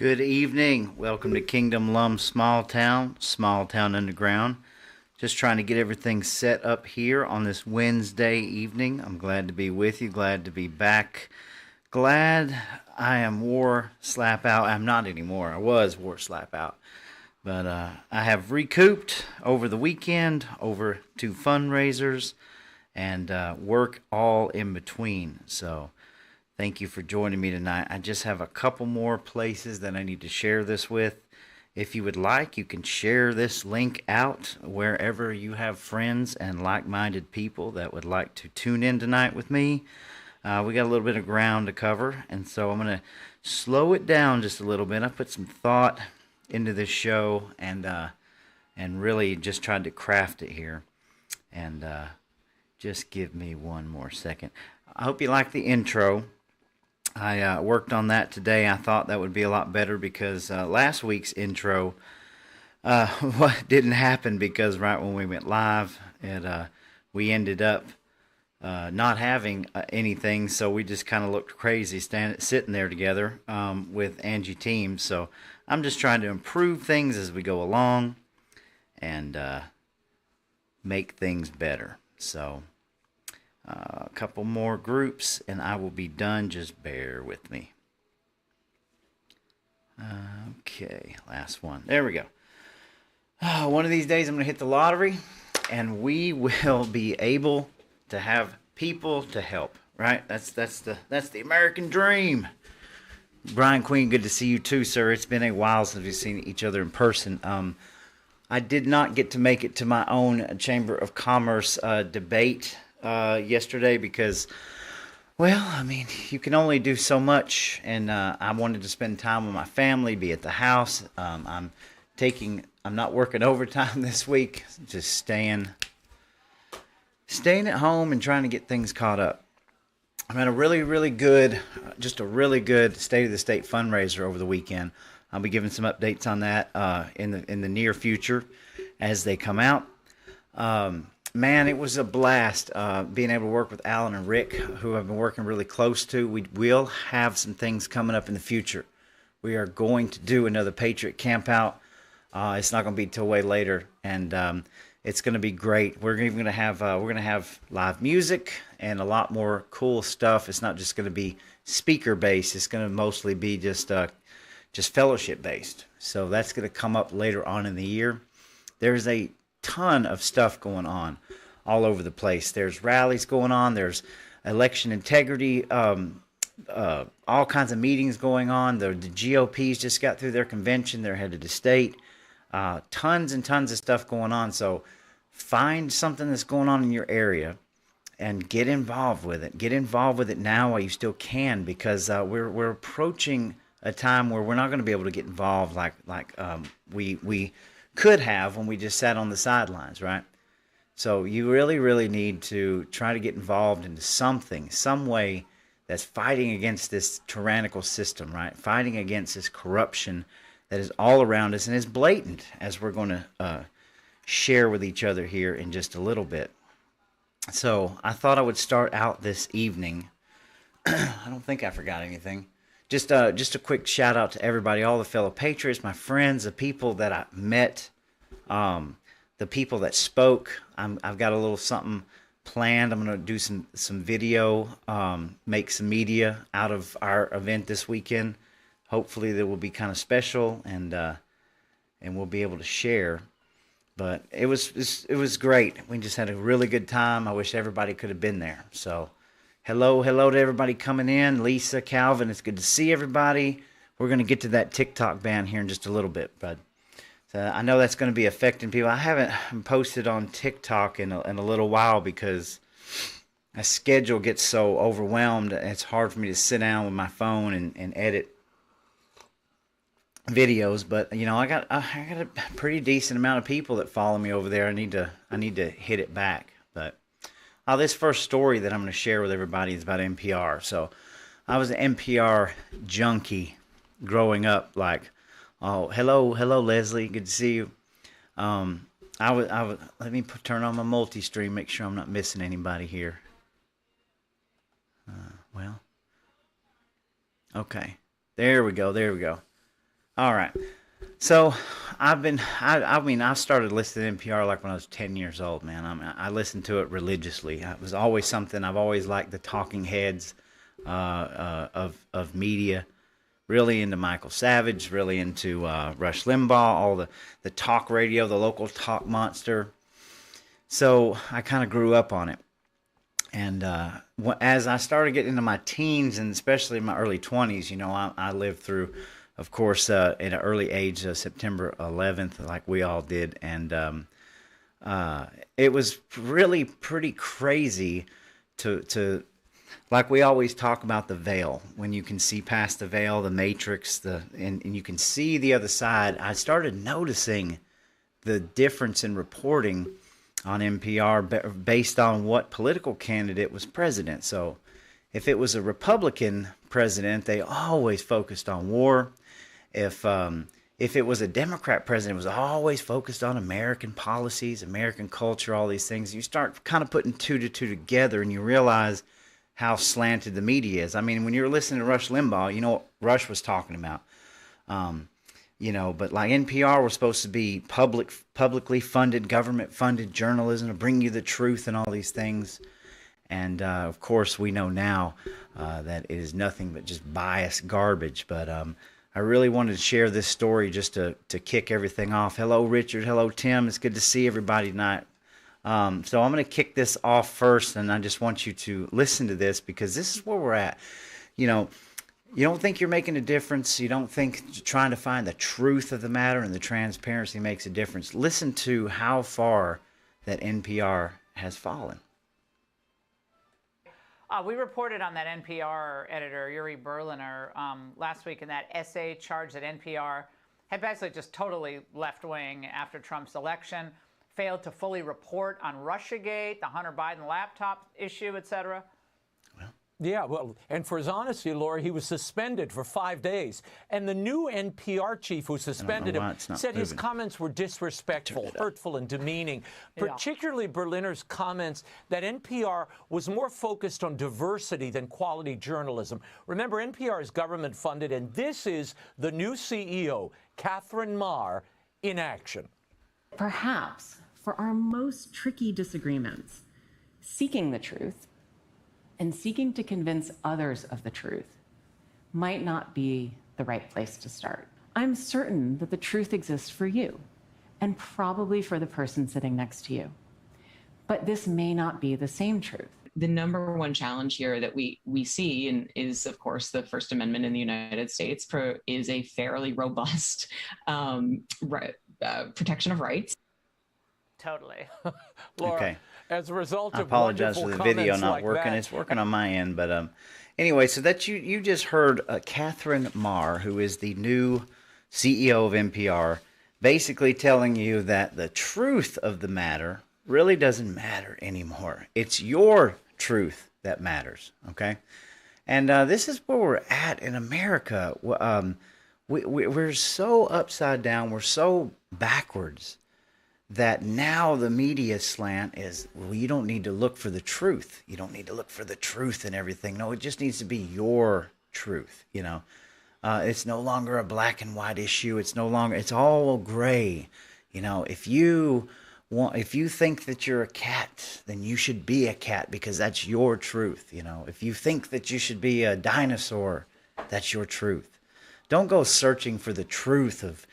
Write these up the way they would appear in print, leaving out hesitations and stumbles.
Good evening. Welcome to Kingdom Lum Small Town Underground. Just trying to get everything set up here on this Wednesday evening. I'm glad to be with you, glad to be back. Glad I am wore slap out. I'm not anymore. I was wore slap out. But I have recouped over the weekend, over 2 fundraisers, and work all in between. So thank you for joining me tonight. I just have a couple more places that I need to share this with. If you would like, you can share this link out wherever you have friends and like-minded people that would like to tune in tonight with me. We got a little bit of ground to cover, and so I'm going to slow it down just a little bit. I put some thought into this show and really just tried to craft it here. And just give me one more second. I hope you like the intro. I worked on that today. I thought that would be a lot better because last week's intro what didn't happen because right when we went live, we ended up not having anything, so we just kind of looked crazy sitting there together with Angie Team. So I'm just trying to improve things as we go along and make things better. So a couple more groups and I will be done. Just bear with me. Okay, last one. There we go. One of these days I'm going to hit the lottery and we will be able to have people to help, right? That's the American dream. Brian Queen, good to see you too, sir. It's been a while since we've seen each other in person. I did not get to make it to my own Chamber of Commerce debate yesterday because, well, I mean, you can only do so much, and I wanted to spend time with my family, be at the house. I'm not working overtime this week, just staying at home and trying to get things caught up. I'm at a really good State of the State fundraiser over the weekend. I'll be giving some updates on that in the near future as they come out. Man, it was a blast being able to work with Alan and Rick, who I've been working really close to. We will have some things coming up in the future. We are going to do another Patriot Camp Out. It's not going to be till way later, and it's going to be great. We're going to have live music and a lot more cool stuff. It's not just going to be speaker based. It's going to mostly be just fellowship based. So that's going to come up later on in the year. There's a ton of stuff going on all over the place. There's rallies going on. There's election integrity, all kinds of meetings going on. The GOP's just got through their convention. They're headed to state. Tons and tons of stuff going on. So find something that's going on in your area and get involved with it. Get involved with it now while you still can, because we're approaching a time where we're not going to be able to get involved like we could have when we just sat on the sidelines, right? So you really need to try to get involved into something, some way that's fighting against this tyrannical system, right? Fighting against this corruption that is all around us and is blatant, as we're going to share with each other here in just a little bit. So I thought I would start out this evening. I don't think I forgot anything. Just a quick shout out to everybody, all the fellow patriots, my friends, the people that I met, the people that spoke. I've got a little something planned. I'm going to do some video, make some media out of our event this weekend. Hopefully that will be kind of special and we'll be able to share. But it was great. We just had a really good time. I wish everybody could have been there. So hello to everybody coming in. Lisa, Calvin, it's good to see everybody. We're going to get to that TikTok ban here in just a little bit, but I know that's going to be affecting people. I haven't posted on TikTok in a little while because my schedule gets so overwhelmed. It's hard for me to sit down with my phone and edit videos. But you know, I got a pretty decent amount of people that follow me over there. I need to hit it back, but. This first story that I'm going to share with everybody is about NPR. So I was an NPR junkie growing up. Like, oh, hello, Leslie, good to see you. Let me turn on my multi-stream, make sure I'm not missing anybody here. Well, okay, there we go. All right. So I mean, I started listening to NPR like when I was 10 years old, man. I listened to it religiously. It was always something. I've always liked the talking heads of media. Really into Michael Savage, really into Rush Limbaugh, all the talk radio, the local talk monster. So I kind of grew up on it. And as I started getting into my teens and especially in my early 20s, I lived through, of course, at an early age, September 11th, like we all did. And it was really pretty crazy to like we always talk about the veil. When you can see past the veil, the matrix, and you can see the other side. I started noticing the difference in reporting on NPR based on what political candidate was president. So if it was a Republican president, they always focused on war. If it was a Democrat president, it was always focused on American policies, American culture, all these things. You start kind of putting two to two together, and you realize how slanted the media is. I mean, when you're listening to Rush Limbaugh, you know what Rush was talking about. But like NPR was supposed to be publicly funded, government funded journalism to bring you the truth and all these things. And of course, we know now that it is nothing but just biased garbage. But I really wanted to share this story just to kick everything off. Hello, Richard. Hello, Tim. It's good to see everybody tonight. So I'm going to kick this off first, and I just want you to listen to this because this is where we're at. You don't think you're making a difference. You don't think trying to find the truth of the matter and the transparency makes a difference. Listen to how far that NPR has fallen. We reported on that NPR editor, Yuri Berliner, last week in that essay charge that NPR had basically just totally left-wing after Trump's election, failed to fully report on Russiagate, the Hunter Biden laptop issue, et cetera. Yeah, well, and for his honesty, Laura, he was suspended for 5 days. And the new NPR chief who suspended him said his comments were disrespectful, hurtful, and demeaning, particularly Berliner's comments that NPR was more focused on diversity than quality journalism. Remember, NPR is government funded, and this is the new CEO, Catherine Maher, in action. Perhaps for our most tricky disagreements, seeking the truth and seeking to convince others of the truth might not be the right place to start. I'm certain that the truth exists for you and probably for the person sitting next to you. But this may not be the same truth. The number one challenge here that we see and is, of course, the First Amendment in the United States is a fairly robust protection of rights. Totally. Laura, okay. As a result of I apologize for the video not like working. That. It's working on my end, but anyway, so that you just heard Catherine Maher, who is the new CEO of NPR, basically telling you that the truth of the matter really doesn't matter anymore. It's your truth that matters, okay? And this is where we're at in America. We're so upside down. We're so backwards that now the media slant is, well, you don't need to look for the truth. You don't need to look for the truth and everything. No, it just needs to be your truth, It's no longer a black and white issue. It's all gray. If you think that you're a cat, then you should be a cat because that's your truth. If you think that you should be a dinosaur, that's your truth. Don't go searching for the truth of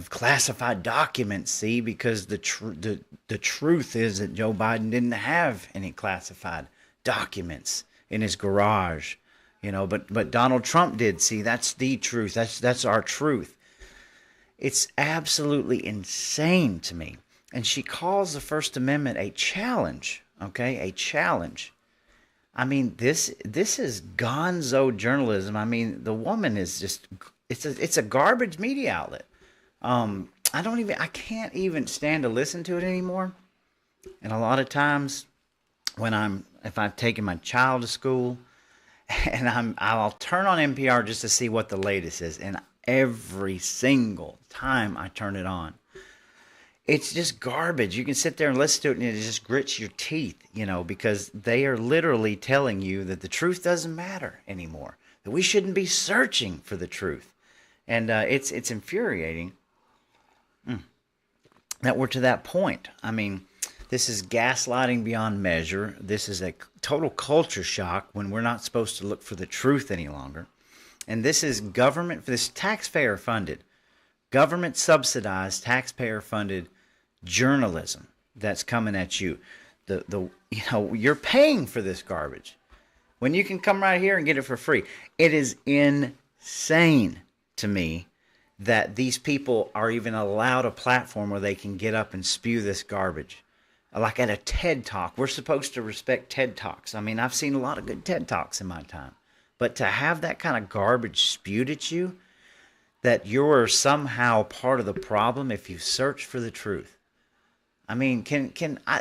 classified documents, see, because the truth is that Joe Biden didn't have any classified documents in his garage, but Donald Trump did. See, that's the truth. That's our truth. It's absolutely insane to me. And she calls the First Amendment a challenge, okay? A challenge. I mean, this is gonzo journalism. I mean, the woman is just, it's a garbage media outlet. I can't even stand to listen to it anymore. And a lot of times if I've taken my child to school and I'll turn on NPR just to see what the latest is. And every single time I turn it on, it's just garbage. You can sit there and listen to it and it just grits your teeth, because they are literally telling you that the truth doesn't matter anymore, that we shouldn't be searching for the truth. And it's infuriating that we're to that point. I mean, this is gaslighting beyond measure. This is a total culture shock when we're not supposed to look for the truth any longer. And this is this taxpayer funded, government subsidized, taxpayer funded journalism that's coming at you. You're paying for this garbage when you can come right here and get it for free. It is insane to me that these people are even allowed a platform where they can get up and spew this garbage. Like at a TED Talk. We're supposed to respect TED Talks. I mean, I've seen a lot of good TED Talks in my time. But to have that kind of garbage spewed at you, that you're somehow part of the problem if you search for the truth. I mean, I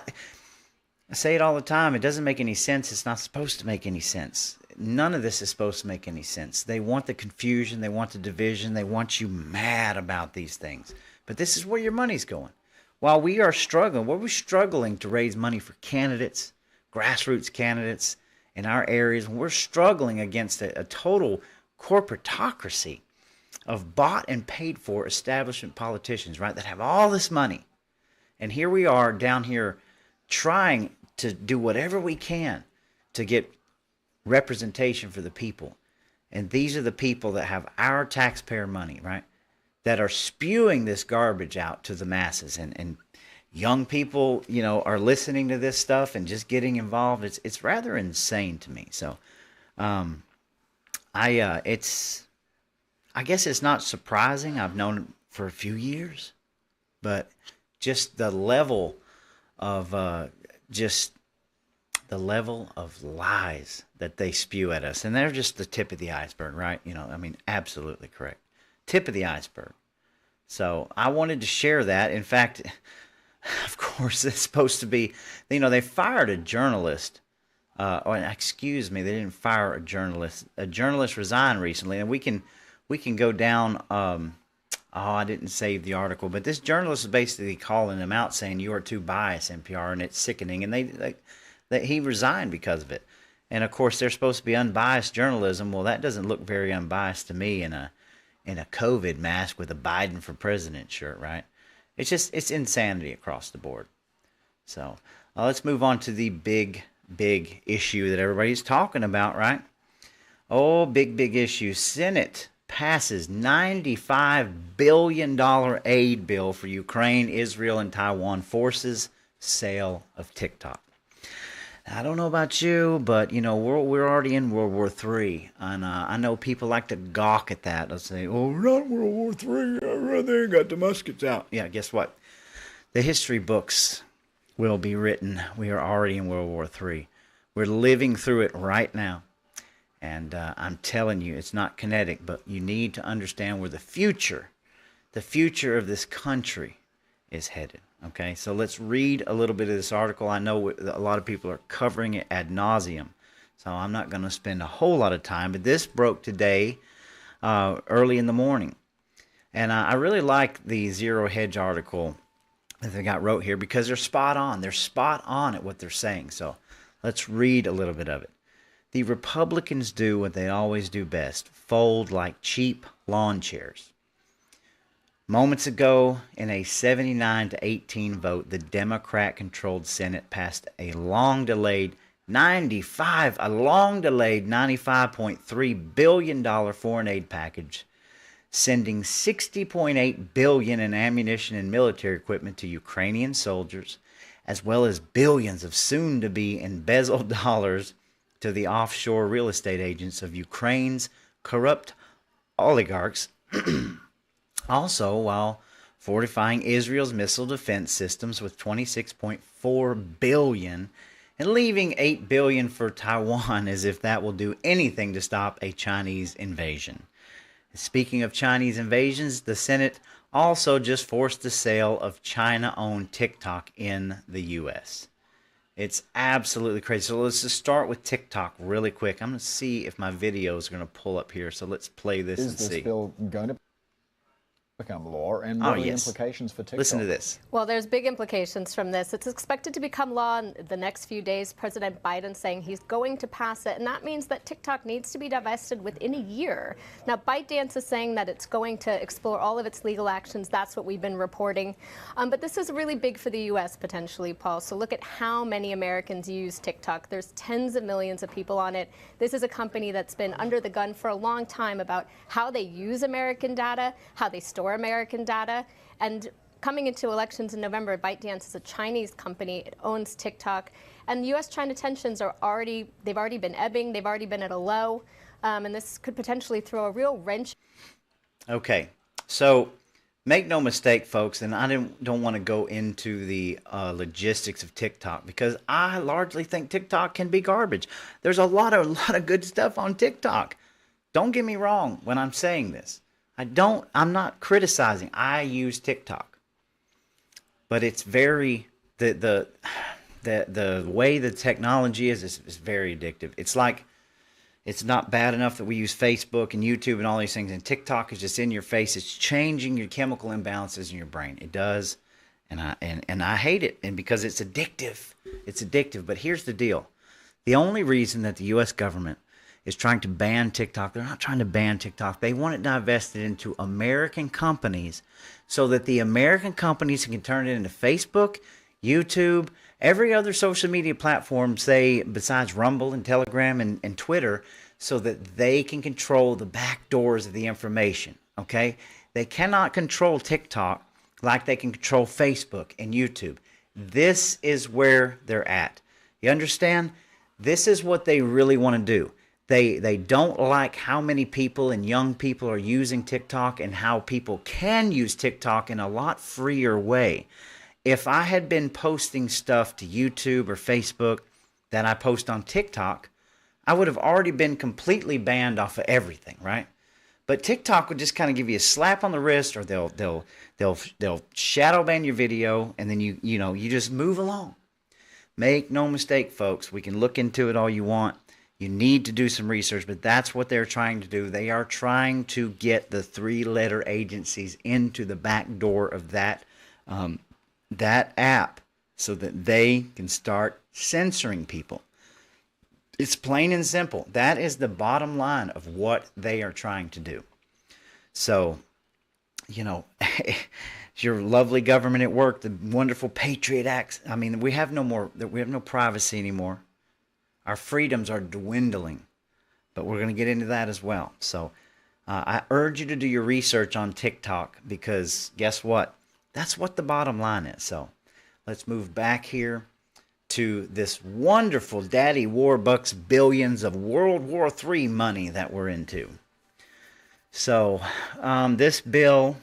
say it all the time. It doesn't make any sense. It's not supposed to make any sense. None of this is supposed to make any sense. They want the confusion. They want the division. They want you mad about these things. But this is where your money's going. While we are struggling, we're struggling to raise money for candidates, grassroots candidates in our areas. We're struggling against a total corporatocracy of bought and paid for establishment politicians, right, that have all this money. And here we are down here trying to do whatever we can to get representation for the people. And these are the people that have our taxpayer money, right, that are spewing this garbage out to the masses. And young people, are listening to this stuff and just getting involved. It's rather insane to me. So I guess it's not surprising. I've known it for a few years, but just the level of lies that they spew at us, and they're just the tip of the iceberg, right? Absolutely correct. Tip of the iceberg. So I wanted to share that. In fact, of course, it's supposed to be, they fired a journalist. Excuse me, they didn't fire a journalist. A journalist resigned recently, and we can go down. I didn't save the article, but this journalist is basically calling him out, saying you are too biased, NPR, and it's sickening. And he resigned because of it. And of course, they're supposed to be unbiased journalism. Well, that doesn't look very unbiased to me in a COVID mask with a Biden for president shirt, right? It's insanity across the board. So let's move on to the big issue that everybody's talking about, right? Oh, big issue. Senate passes $95 billion aid bill for Ukraine, Israel, and Taiwan, forces sale of TikTok. I don't know about you, but we're already in World War III, and I know people like to gawk at that. They'll say, "Oh, we're not World War III. They ain't got the muskets out." Yeah, guess what? The history books will be written. We are already in World War III. We're living through it right now, and I'm telling you, it's not kinetic. But you need to understand where the future of this country is headed. Okay, so let's read a little bit of this article. I know a lot of people are covering it ad nauseum, so I'm not going to spend a whole lot of time. But this broke today, early in the morning. And I really like the Zero Hedge article that they wrote here because they're spot on. They're spot on at what they're saying. So let's read a little bit of it. The Republicans do what they always do best, fold like cheap lawn chairs. Moments ago, in a 79-18 vote, the Democrat-controlled Senate passed a long-delayed $95.3 billion foreign aid package, sending $60.8 billion in ammunition and military equipment to Ukrainian soldiers, as well as billions of soon-to-be embezzled dollars to the offshore real estate agents of Ukraine's corrupt oligarchs. Also, while fortifying Israel's missile defense systems with $26.4 billion and leaving $8 billion for Taiwan, as if that will do anything to stop a Chinese invasion. Speaking of Chinese invasions, the Senate also just forced the sale of China-owned TikTok in the U.S. It's absolutely crazy. So let's just start with TikTok really quick. I'm going to see if my video is going to pull up here. So let's play this and see. Is this bill going to become law, and what are the implications for TikTok? Listen to this. Well, there's big implications from this. It's expected to become law in the next few days. President Biden saying he's going to pass it, and that means that TikTok needs to be divested within a year. Now, ByteDance is saying that it's going to explore all of its legal actions. That's what we've been reporting. But this is really big for the U.S. potentially, Paul. So look at how many Americans use TikTok. There's tens of millions of people on it. This is a company that's been under the gun for a long time about how they use American data, how they store American data. And coming into elections in November, ByteDance is a Chinese company. It owns TikTok. And U.S.-China tensions they've already been ebbing. They've already been at a low. And this could potentially throw a real wrench. Okay. So make no mistake, folks, and I don't want to go into the logistics of TikTok because I largely think TikTok can be garbage. There's a lot of good stuff on TikTok. Don't get me wrong when I'm saying this. I'm not criticizing. I use TikTok. But it's very the way the technology is very addictive. It's like it's not bad enough that we use Facebook and YouTube and all these things, and TikTok is just in your face. It's changing your chemical imbalances in your brain. It does. And I hate it. And because it's addictive. It's addictive. But here's the deal. The only reason that the US government is trying to ban TikTok. They're not trying to ban TikTok. They want it divested into American companies so that the American companies can turn it into Facebook, YouTube, every other social media platform, say, besides Rumble and Telegram and Twitter, so that they can control the back doors of the information, okay? They cannot control TikTok like they can control Facebook and YouTube. This is where they're at. You understand? This is what they really want to do. They don't like how many people and young people are using TikTok and how people can use TikTok in a lot freer way. If I had been posting stuff to YouTube or Facebook that I post on TikTok, I would have already been completely banned off of everything, right? But TikTok would just kind of give you a slap on the wrist, or they'll shadow ban your video, and then you just move along. Make no mistake, folks. We can look into it all you want. You need to do some research, but that's what they're trying to do. They are trying to get the three-letter agencies into the back door of that app so that they can start censoring people. It's plain and simple. That is the bottom line of what they are trying to do. So, your lovely government at work, the wonderful Patriot Acts. I mean, we have no privacy anymore. Our freedoms are dwindling, but we're going to get into that as well. So I urge you to do your research on TikTok because guess what? That's what the bottom line is. So let's move back here to this wonderful Daddy Warbuck's billions of World War III money that we're into. So this bill,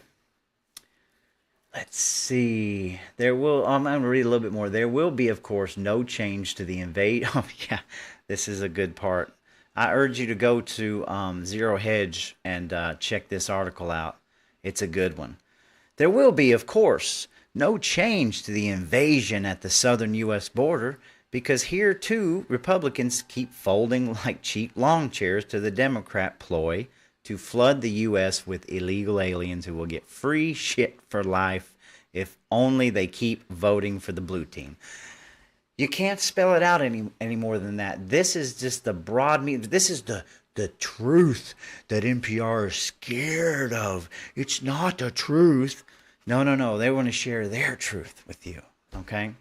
let's see. I'm going to read a little bit more. There will be, of course, no change to the invade. Oh, yeah, this is a good part. I urge you to go to Zero Hedge and check this article out. It's a good one. There will be, of course, no change to the invasion at the southern U.S. border because here, too, Republicans keep folding like cheap lawn chairs to the Democrat ploy to flood the U.S. with illegal aliens who will get free shit for life if only they keep voting for the blue team. You can't spell it out any more than that. This is just the broad meaning. This is the truth that NPR is scared of. It's not the truth. No. They want to share their truth with you, okay?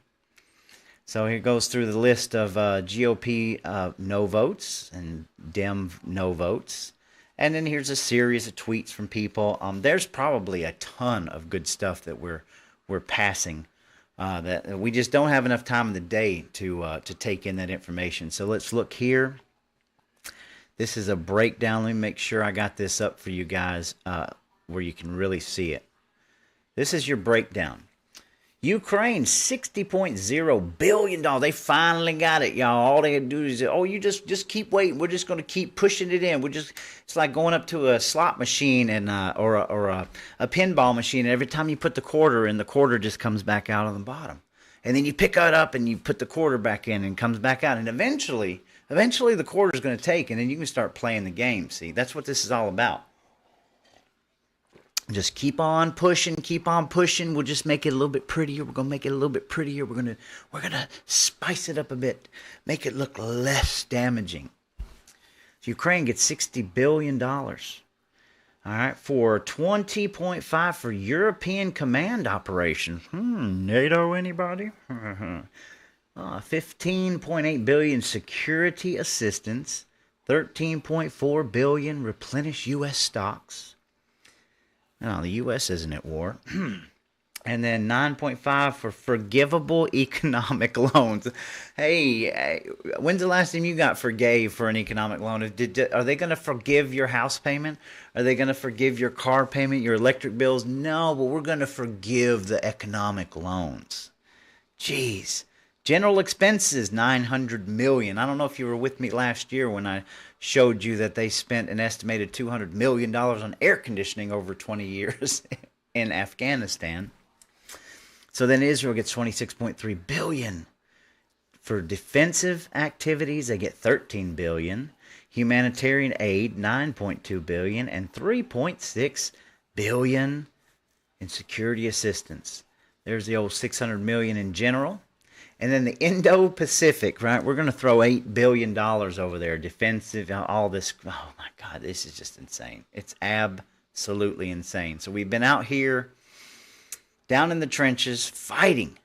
So here goes through the list of GOP no votes and Dem no votes. And then here's a series of tweets from people. There's probably a ton of good stuff that we're passing that we just don't have enough time in the day to take in that information. So let's look here. This is a breakdown. Let me make sure I got this up for you guys where you can really see it. This is your breakdown. Ukraine, $60.0 billion. They finally got it, y'all. All they had to do is, you just keep waiting. We're just going to keep pushing it in. It's like going up to a slot machine and or a pinball machine. And every time you put the quarter in, the quarter just comes back out on the bottom. And then you pick it up and you put the quarter back in and it comes back out. And eventually the quarter is going to take, and then you can start playing the game. See, that's what this is all about. Just keep on pushing, keep on pushing. We'll just make it a little bit prettier. We're gonna make it a little bit prettier. We're gonna spice it up a bit, make it look less damaging. So Ukraine gets $60 billion. All right, for 20.5 for European command operations. NATO, anybody? 15.8 billion security assistance. 13.4 billion replenish U.S. stocks. Now, the U.S. isn't at war. And then 9.5 for forgivable economic loans. Hey, when's the last time you got forgave for an economic loan? Are they going to forgive your house payment? Are they going to forgive your car payment, your electric bills? No, but we're going to forgive the economic loans. Jeez. General expenses, $900 million. I don't know if you were with me last year when I showed you that they spent an estimated $200 million on air conditioning over 20 years in Afghanistan. So then Israel gets $26.3 billion. For defensive activities, they get $13 billion. Humanitarian aid, $9.2 billion. And $3.6 billion in security assistance. There's the old $600 million in general. And then the Indo-Pacific, right? We're going to throw $8 billion over there. Defensive, all this. Oh, my God, this is just insane. It's absolutely insane. So we've been out here, down in the trenches, fighting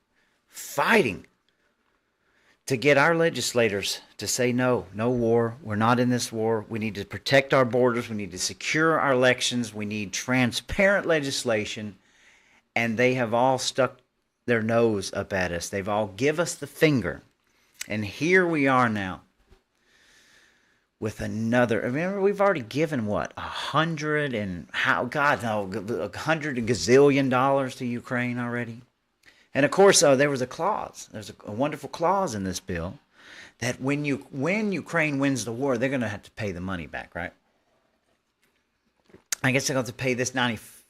to get our legislators to say no war. We're not in this war. We need to protect our borders. We need to secure our elections. We need transparent legislation. And they have all stuck their nose up at us. They've all give us the finger. And here we are now with another. Remember, we've already given what? $100 gazillion to Ukraine already. And of course, there was a clause. There's a wonderful clause in this bill that when Ukraine wins the war, they're going to have to pay the money back, right? I guess they're going to have to pay this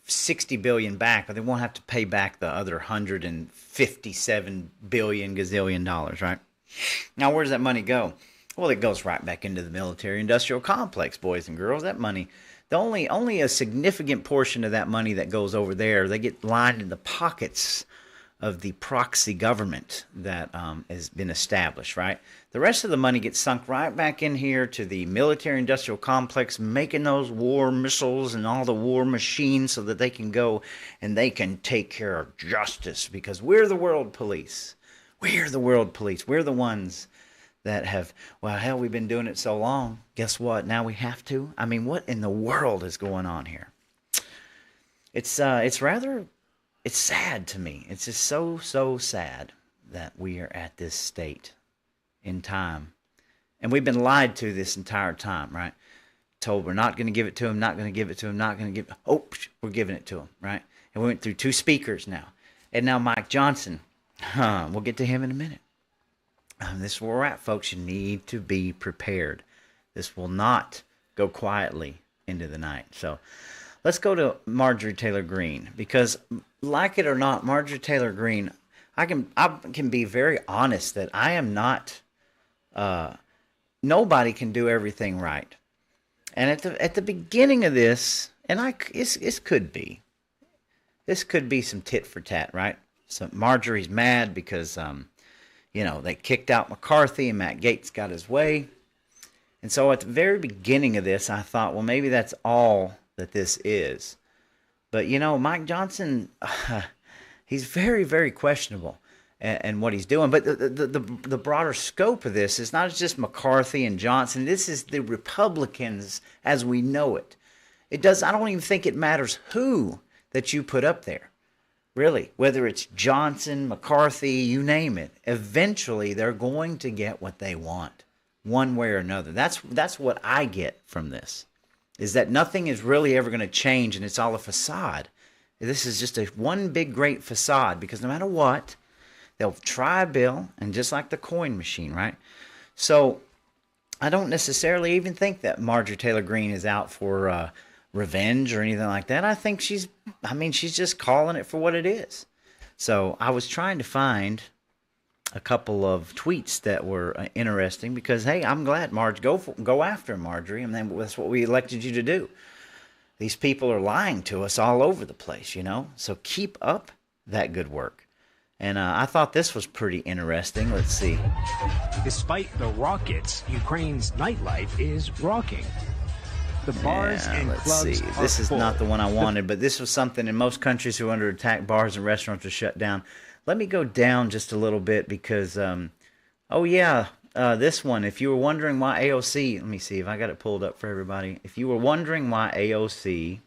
$60 billion back, but they won't have to pay back the other $157 billion gazillion dollars, right? Now, where does that money go? Well, it goes right back into the military-industrial complex, boys and girls. That money, only a significant portion of that money that goes over there, they get lined in the pockets of the proxy government that has been established, right? The rest of the money gets sunk right back in here to the military-industrial complex, making those war missiles and all the war machines so that they can go and they can take care of justice, because we're the world police. We're the world police. We're the ones that have, well, hell, we've been doing it so long. Guess what? Now we have to. I mean, what in the world is going on here? It's sad to me. It's just so sad that we are at this state in time. And we've been lied to this entire time, right? Told we're not going to give it to him, not going to give it to him, not going to give it. Oh, we're giving it to him, right? And we went through 2 speakers now. And now Mike Johnson. We'll get to him in a minute. This is where we're at, folks. You need to be prepared. This will not go quietly into the night. So let's go to Marjorie Taylor Greene, because like it or not, Marjorie Taylor Greene, I can be very honest that I am not, nobody can do everything right. And at the beginning of this, and this could be some tit for tat, right? So Marjorie's mad because, they kicked out McCarthy and Matt Gaetz got his way. And so at the very beginning of this, I thought, well, maybe that's all that this is. But, Mike Johnson, he's very, very questionable in what he's doing. But the broader scope of this is not just McCarthy and Johnson. This is the Republicans as we know it. I don't even think it matters who that you put up there. Really, whether it's Johnson, McCarthy, you name it, eventually they're going to get what they want, one way or another. That's what I get from this, is that nothing is really ever going to change, and it's all a facade. This is just one big great facade, because no matter what, they'll try a bill, and just like the coin machine, right? So I don't necessarily even think that Marjorie Taylor Greene is out for revenge or anything like that. I think she's just calling it for what it is. So I was trying to find a couple of tweets that were interesting, because, hey, I'm glad, Marge, go after Marjorie. I mean, that's what we elected you to do. these people are lying to us all over the place, you know? So keep up that good work. And I thought this was pretty interesting. Let's see. Despite the rockets, Ukraine's nightlife is rocking. The bars and let's clubs see. are This is full. not the one I wanted, but this was something in most countries who are under attack, bars and restaurants are shut down. Let me go down just a little bit because, this one, if you were wondering why AOC, let me see if I got it pulled up for everybody. If you were wondering why AOC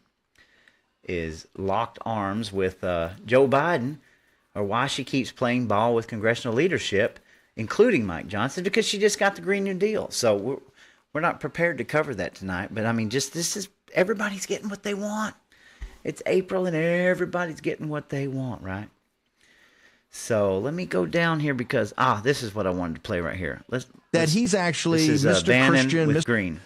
is locked arms with Joe Biden, or why she keeps playing ball with congressional leadership, including Mike Johnson, because she just got the Green New Deal. So we're not prepared to cover that tonight. But I mean, everybody's getting what they want. It's April and everybody's getting what they want, right? So let me go down here because this is what I wanted to play right here. He's actually this is, Mr. Christian with Mr. Green.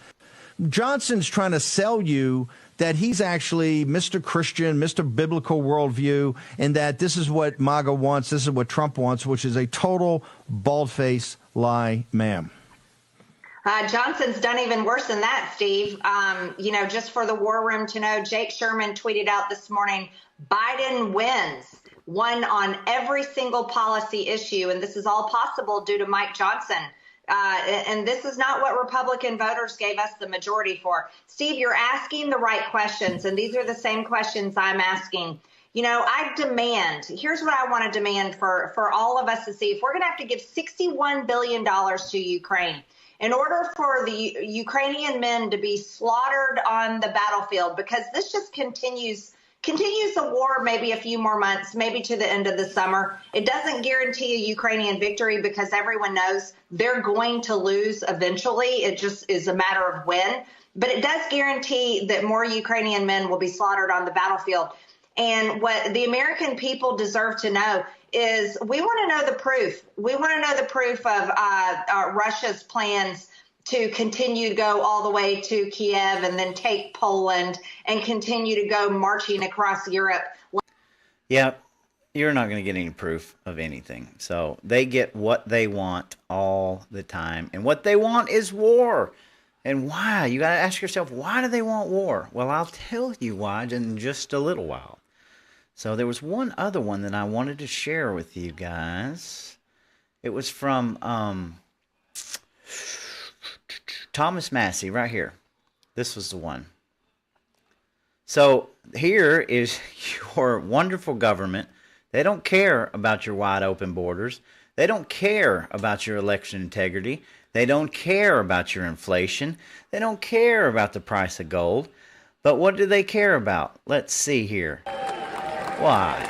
Johnson's trying to sell you that he's actually Mr. Christian, Mr. Biblical worldview, and that this is what MAGA wants, this is what Trump wants, which is a total bald-faced lie, ma'am. Johnson's done even worse than that, Steve. Just for the war room to know, Jake Sherman tweeted out this morning, Biden won on every single policy issue, and this is all possible due to Mike Johnson. And this is not what Republican voters gave us the majority for. Steve, you're asking the right questions, and these are the same questions I'm asking. Here's what I want to demand for all of us to see. If we're going to have to give $61 billion to Ukraine, in order for the Ukrainian men to be slaughtered on the battlefield, because this just continues the war maybe a few more months, maybe to the end of the summer. It doesn't guarantee a Ukrainian victory because everyone knows they're going to lose eventually. It just is a matter of when. But it does guarantee that more Ukrainian men will be slaughtered on the battlefield. And what the American people deserve to know is we want to know the proof. We want to know the proof of Russia's plans to continue to go all the way to Kiev and then take Poland and continue to go marching across Europe. Yeah, you're not going to get any proof of anything. So they get what they want all the time. And what they want is war. And why? You got to ask yourself, why do they want war? Well, I'll tell you why in just a little while. So there was one other one that I wanted to share with you guys. It was from Thomas Massey right here. This was the one. So here is your wonderful government. They don't care about your wide open borders. They don't care about your election integrity. They don't care about your inflation. They don't care about the price of gold. But what do they care about? Let's see here. Why?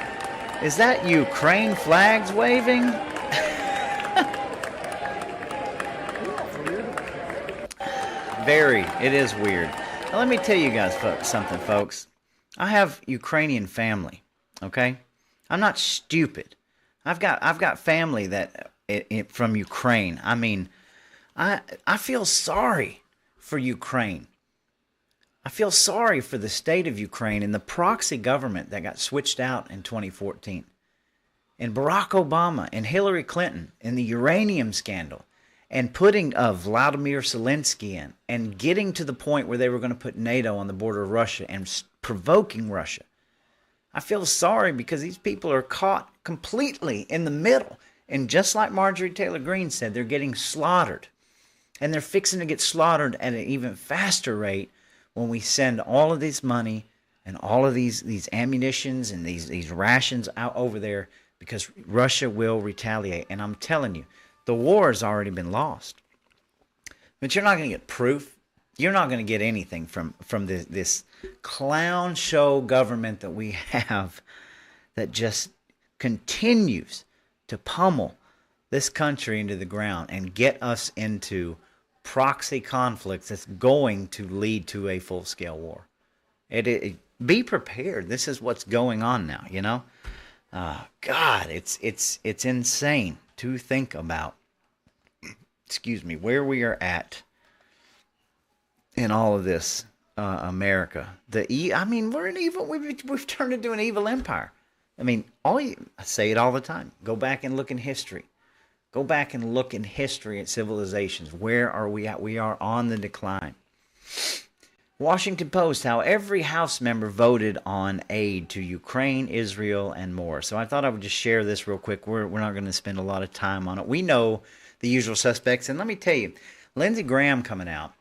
Is that Ukraine flags waving? It is weird. Now, let me tell you guys something, folks. I have Ukrainian family, okay? I'm not stupid. I've got family that from Ukraine. I mean, I feel sorry for Ukraine. I feel sorry for the state of Ukraine and the proxy government that got switched out in 2014. And Barack Obama and Hillary Clinton and the uranium scandal and putting Vladimir Zelensky in and getting to the point where they were going to put NATO on the border of Russia and provoking Russia. I feel sorry because these people are caught completely in the middle. And just like Marjorie Taylor Greene said, they're getting slaughtered. And they're fixing to get slaughtered at an even faster rate when we send all of this money and all of these ammunitions and these rations out over there because Russia will retaliate. And I'm telling you, the war has already been lost. But you're not going to get proof. You're not going to get anything from this clown show government that we have that just continues to pummel this country into the ground and get us into proxy conflicts that's going to lead to a full-scale war. Be prepared. This is what's going on now, you know? God, it's insane to think about, where we are at in all of this, America. We're an evil. We've turned into an evil empire. I mean, I say it all the time. Go back and look in history. Go back and look in history at civilizations. Where are we at? We are on the decline. Washington Post, how every House member voted on aid to Ukraine, Israel, and more. So I thought I would just share this real quick. We're not going to spend a lot of time on it. We know the usual suspects. And let me tell you, Lindsey Graham coming out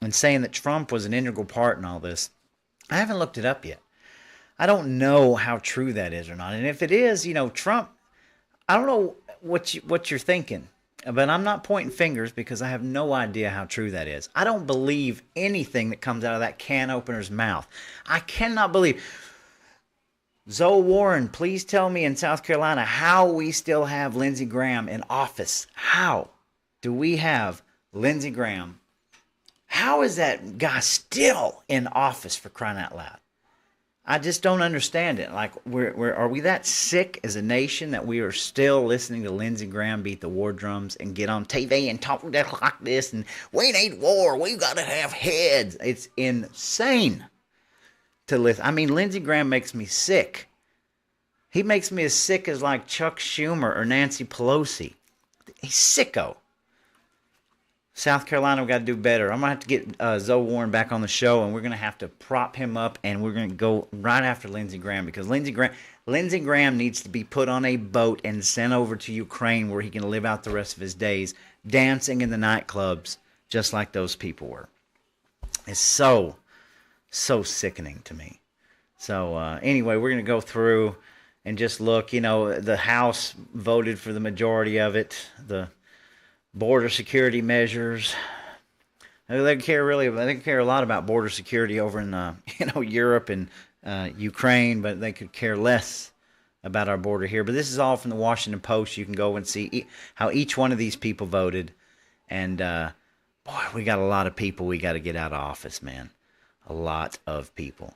and saying that Trump was an integral part in all this. I haven't looked it up yet. I don't know how true that is or not. And if it is, Trump, I don't know what you're thinking. But I'm not pointing fingers because I have no idea how true that is. I don't believe anything that comes out of that can opener's mouth. I cannot believe. Zoe Warren, please tell me in South Carolina how we still have Lindsey Graham in office. How do we have Lindsey Graham? How is that guy still in office, for crying out loud? I just don't understand it. Like, are we that sick as a nation that we are still listening to Lindsey Graham beat the war drums and get on TV and talk like this? And we need war. We've got to have heads. It's insane to listen. I mean, Lindsey Graham makes me sick. He makes me as sick as like Chuck Schumer or Nancy Pelosi. He's sicko. South Carolina, we've got to do better. I'm going to have to get Zoe Warren back on the show, and we're going to have to prop him up, and we're going to go right after Lindsey Graham, because Lindsey Graham needs to be put on a boat and sent over to Ukraine where he can live out the rest of his days dancing in the nightclubs just like those people were. It's so sickening to me. So anyway, we're going to go through and just look. The House voted for the majority of it. The border security measures. They care a lot about border security over in Europe and Ukraine, but they could care less about our border here. But this is all from the Washington Post. You can go and see how each one of these people voted. And boy, we got a lot of people we got to get out of office, man. A lot of people.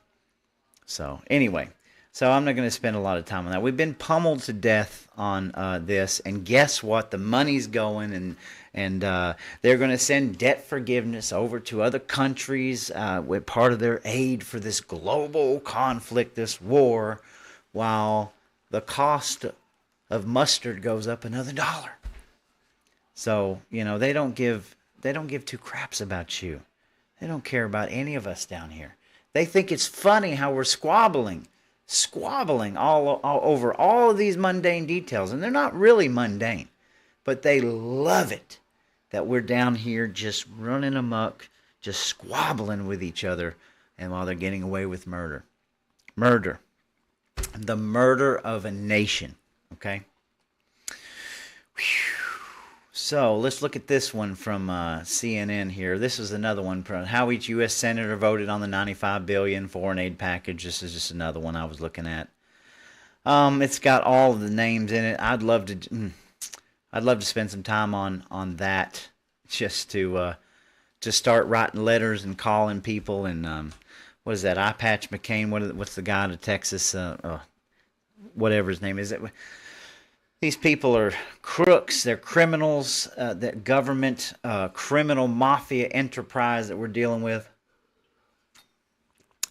So anyway, so I'm not going to spend a lot of time on that. We've been pummeled to death on this, and guess what? The money's going, and they're going to send debt forgiveness over to other countries with part of their aid for this global conflict, this war, while the cost of mustard goes up another $1. So they don't give two craps about you. They don't care about any of us down here. They think it's funny how we're squabbling all over all of these mundane details. And they're not really mundane, but they love it that we're down here just running amok, just squabbling with each other, and while they're getting away with murder. Murder. The murder of a nation. Okay? Whew. So let's look at this one from CNN here. This is another one from how each U.S. senator voted on the $95 billion foreign aid package. This is just another one I was looking at. It's got all of the names in it. I'd love to spend some time on that, just to start writing letters and calling people. And what is that? Eye Patch McCain. What's the guy out of Texas? Whatever his name is. These people are crooks. They're criminals. That government, criminal mafia enterprise that we're dealing with.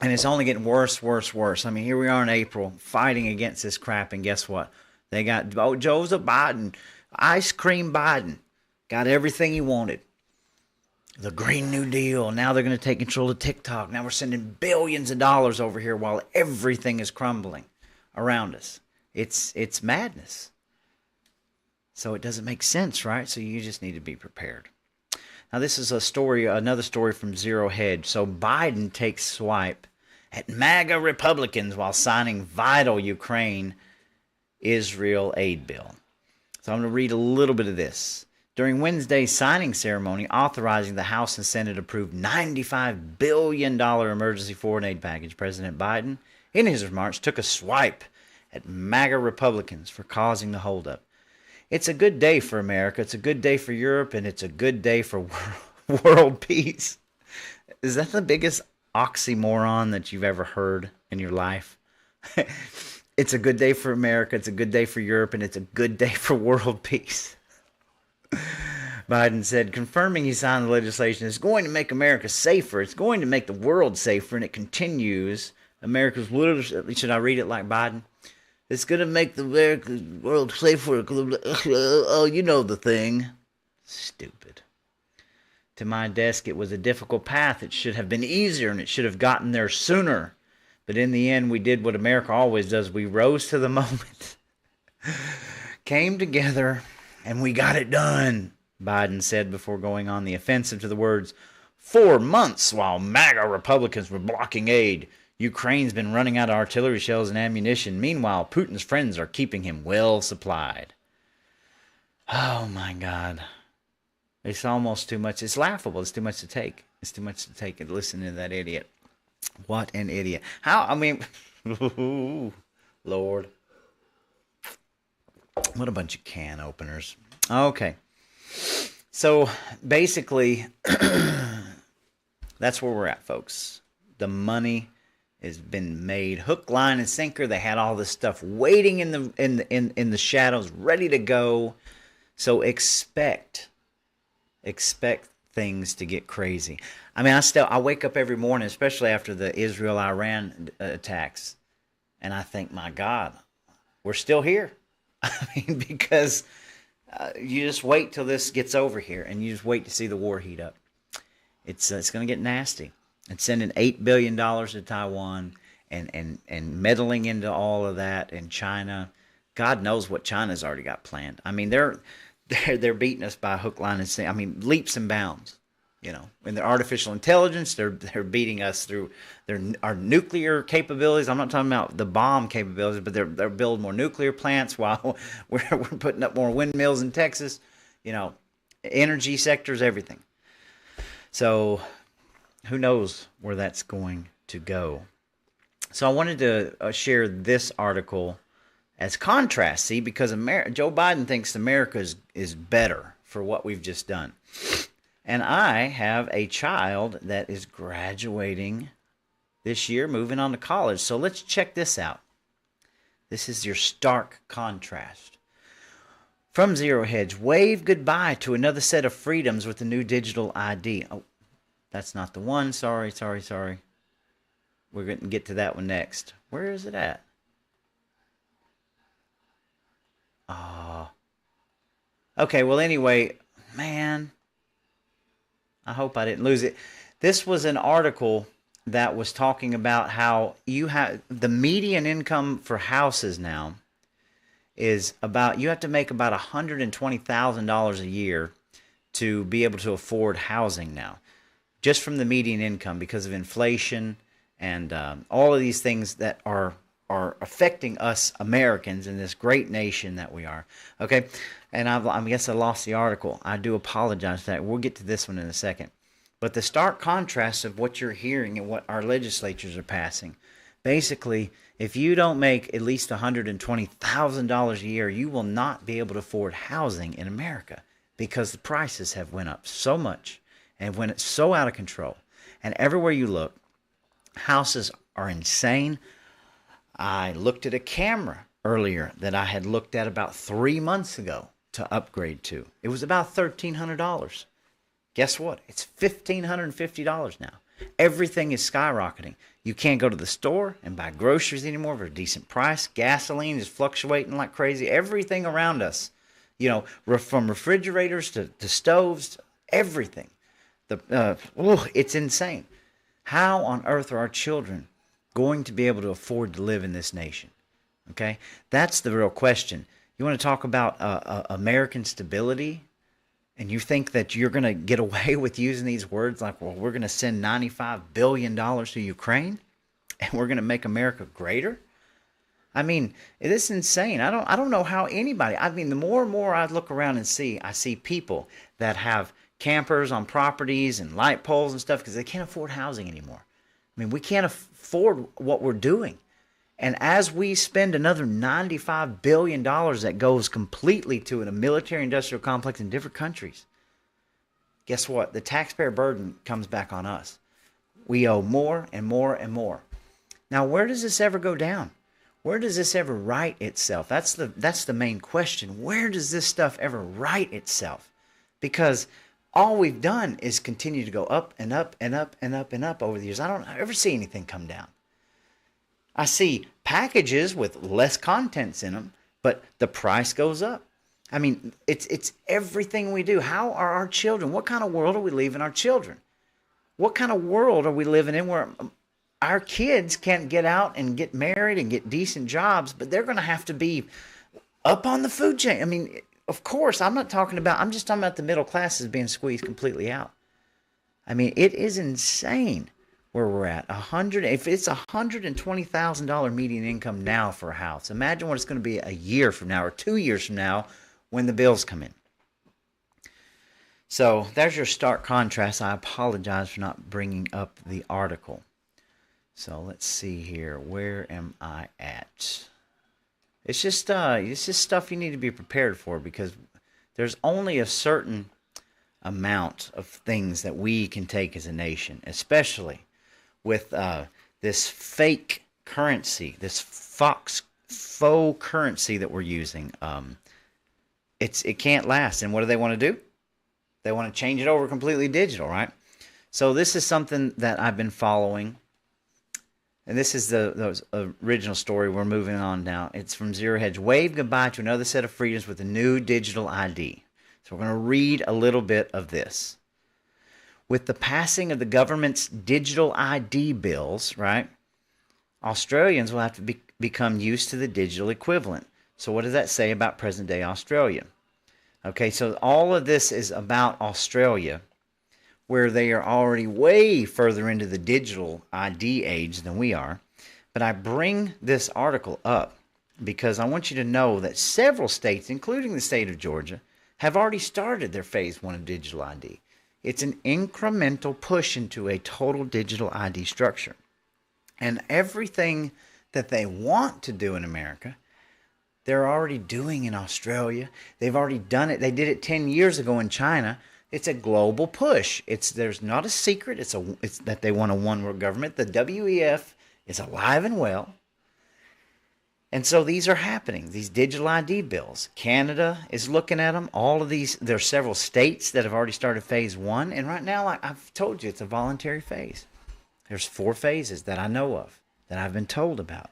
And it's only getting worse, worse, worse. I mean, here we are in April fighting against this crap. And guess what? They got Joseph Biden, Ice Cream Biden, got everything he wanted. The Green New Deal. Now they're going to take control of TikTok. Now we're sending billions of dollars over here while everything is crumbling around us. It's madness. So it doesn't make sense, right? So you just need to be prepared. Now this is another story from Zero Hedge. So Biden takes swipe at MAGA Republicans while signing vital Ukraine-Israel aid bill. So I'm going to read a little bit of this. During Wednesday's signing ceremony authorizing the House and Senate approved $95 billion emergency foreign aid package, President Biden, in his remarks, took a swipe at MAGA Republicans for causing the holdup. It's a good day for America, it's a good day for Europe, and it's a good day for world peace. Is that the biggest oxymoron that you've ever heard in your life? It's a good day for America, it's a good day for Europe, and it's a good day for world peace. Biden said, confirming he signed the legislation is going to make America safer. It's going to make the world safer, and it continues. America's literacy. Should I read it like Biden? It's going to make the world safer. Oh, you know the thing. Stupid. to my desk. It was a difficult path. It should have been easier, and it should have gotten there sooner. But in the end, we did what America always does. We rose to the moment, came together, and we got it done, Biden said before going on the offensive to the words, 4 months while MAGA Republicans were blocking aid. Ukraine's been running out of artillery shells and ammunition. Meanwhile, Putin's friends are keeping him well supplied. Oh, my God. It's almost too much. It's laughable. It's too much to take. It's too much to take and listen to that idiot. What an idiot. How, I mean, Lord. What a bunch of can openers. Okay. So, basically, that's where we're at, folks. The money has been made hook, line, and sinker. They had all this stuff waiting in the shadows, ready to go. So expect things to get crazy. I mean, I wake up every morning, especially after the Israel-Iran attacks, and I think, my God, we're still here. I mean, because you just wait till this gets over here, and you just wait to see the war heat up. It's going to get nasty. And sending $8 billion to Taiwan and meddling into all of that, and China. God knows what China's already got planned. I mean, they're beating us by hook, line, and sinker. I mean, leaps and bounds. You know, in their artificial intelligence, they're beating us through our nuclear capabilities. I'm not talking about the bomb capabilities, but they're building more nuclear plants while we're putting up more windmills in Texas. You know, energy sectors, everything. So, who knows where that's going to go? So, I wanted to share this article as contrast. See, because Joe Biden thinks America is better for what we've just done. And I have a child that is graduating this year, moving on to college. So let's check this out. This is your stark contrast. From Zero Hedge, wave goodbye to another set of freedoms with the new digital ID. Oh, that's not the one. Sorry. We're going to get to that one next. Where is it at? Okay, well, anyway, man, I hope I didn't lose it. This was an article that was talking about how you have the median income for houses now is about, you have to make about $120,000 a year to be able to afford housing now, just from the median income because of inflation and all of these things that are affecting us Americans in this great nation that we are. Okay, and I guess I lost the article. I do apologize for that. We'll get to this one in a second. But the stark contrast of what you're hearing and what our legislatures are passing. Basically, if you don't make at least $120,000 a year, you will not be able to afford housing in America because the prices have went up so much and when it's so out of control. And everywhere you look, houses are insane. I looked at a camera earlier that I had looked at about 3 months ago to upgrade to. It was about $1,300. Guess what? It's $1,550 now. Everything is skyrocketing. You can't go to the store and buy groceries anymore for a decent price. Gasoline is fluctuating like crazy. Everything around us, you know, from refrigerators to stoves, everything. It's insane. How on earth are our children going to be able to afford to live in this nation? Okay, that's the real question. You want to talk about American stability, and you think that you're going to get away with using these words like, well, we're going to send $95 billion to Ukraine, and we're going to make America greater? I mean, it is insane. I don't know how anybody. I mean, the more and more I look around and I see people that have campers on properties and light poles and stuff because they can't afford housing anymore. I mean, we can't afford what we're doing. And as we spend another $95 billion that goes completely to a military-industrial complex in different countries, guess what? The taxpayer burden comes back on us. We owe more and more and more. Now, where does this ever go down? Where does this ever right itself? That's the main question. Where does this stuff ever right itself? Because all we've done is continue to go up and up and up and up and up over the years. I don't ever see anything come down. I see packages with less contents in them, but the price goes up. I mean, it's everything we do. How are our children? What kind of world are we leaving our children? What kind of world are we living in where our kids can't get out and get married and get decent jobs, but they're going to have to be up on the food chain? I mean, of course, I'm just talking about the middle classes being squeezed completely out. I mean, it is insane where we're at. If it's $120,000 median income now for a house, imagine what it's going to be a year from now or 2 years from now when the bills come in. So there's your stark contrast. I apologize for not bringing up the article. So let's see here. Where am I at? It's just stuff you need to be prepared for, because there's only a certain amount of things that we can take as a nation, especially with this fake currency, this faux currency that we're using. It can't last. And what do they want to do? They want to change it over completely digital, right? So this is something that I've been following. And this is the original story. We're moving on now. It's from Zero Hedge. Wave goodbye to another set of freedoms with a new digital ID. So we're going to read a little bit of this. With the passing of the government's digital ID bills, right, Australians will have to become used to the digital equivalent. So what does that say about present-day Australia? Okay, so all of this is about Australia, where they are already way further into the digital ID age than we are. But I bring this article up because I want you to know that several states, including the state of Georgia, have already started their phase 1 of digital ID. It's an incremental push into a total digital ID structure. And everything that they want to do in America, they're already doing in Australia. They've already done it. They did it 10 years ago in China. It's a global push. There's not a secret. It's that they want a one-world government. The WEF is alive and well. And so these are happening, these digital ID bills. Canada is looking at them. All of these, there are several states that have already started phase 1. And right now, like I've told you, it's a voluntary phase. There's 4 phases that I know of, that I've been told about.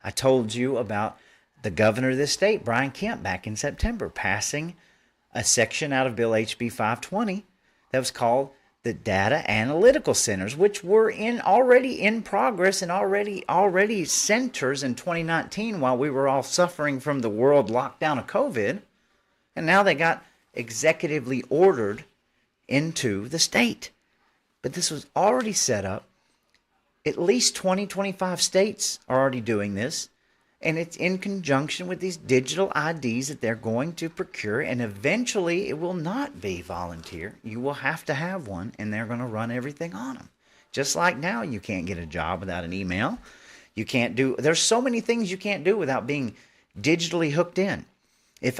I told you about the governor of this state, Brian Kemp, back in September, passing a section out of Bill HB 520 that was called the Data Analytical Centers, which were already in progress and already centers in 2019 while we were all suffering from the world lockdown of COVID. And now they got executively ordered into the state. But this was already set up. At least 25 states are already doing this. And it's in conjunction with these digital IDs that they're going to procure. And eventually it will not be volunteer. You will have to have one, and they're going to run everything on them. Just like now, you can't get a job without an email. There's so many things you can't do without being digitally hooked in. If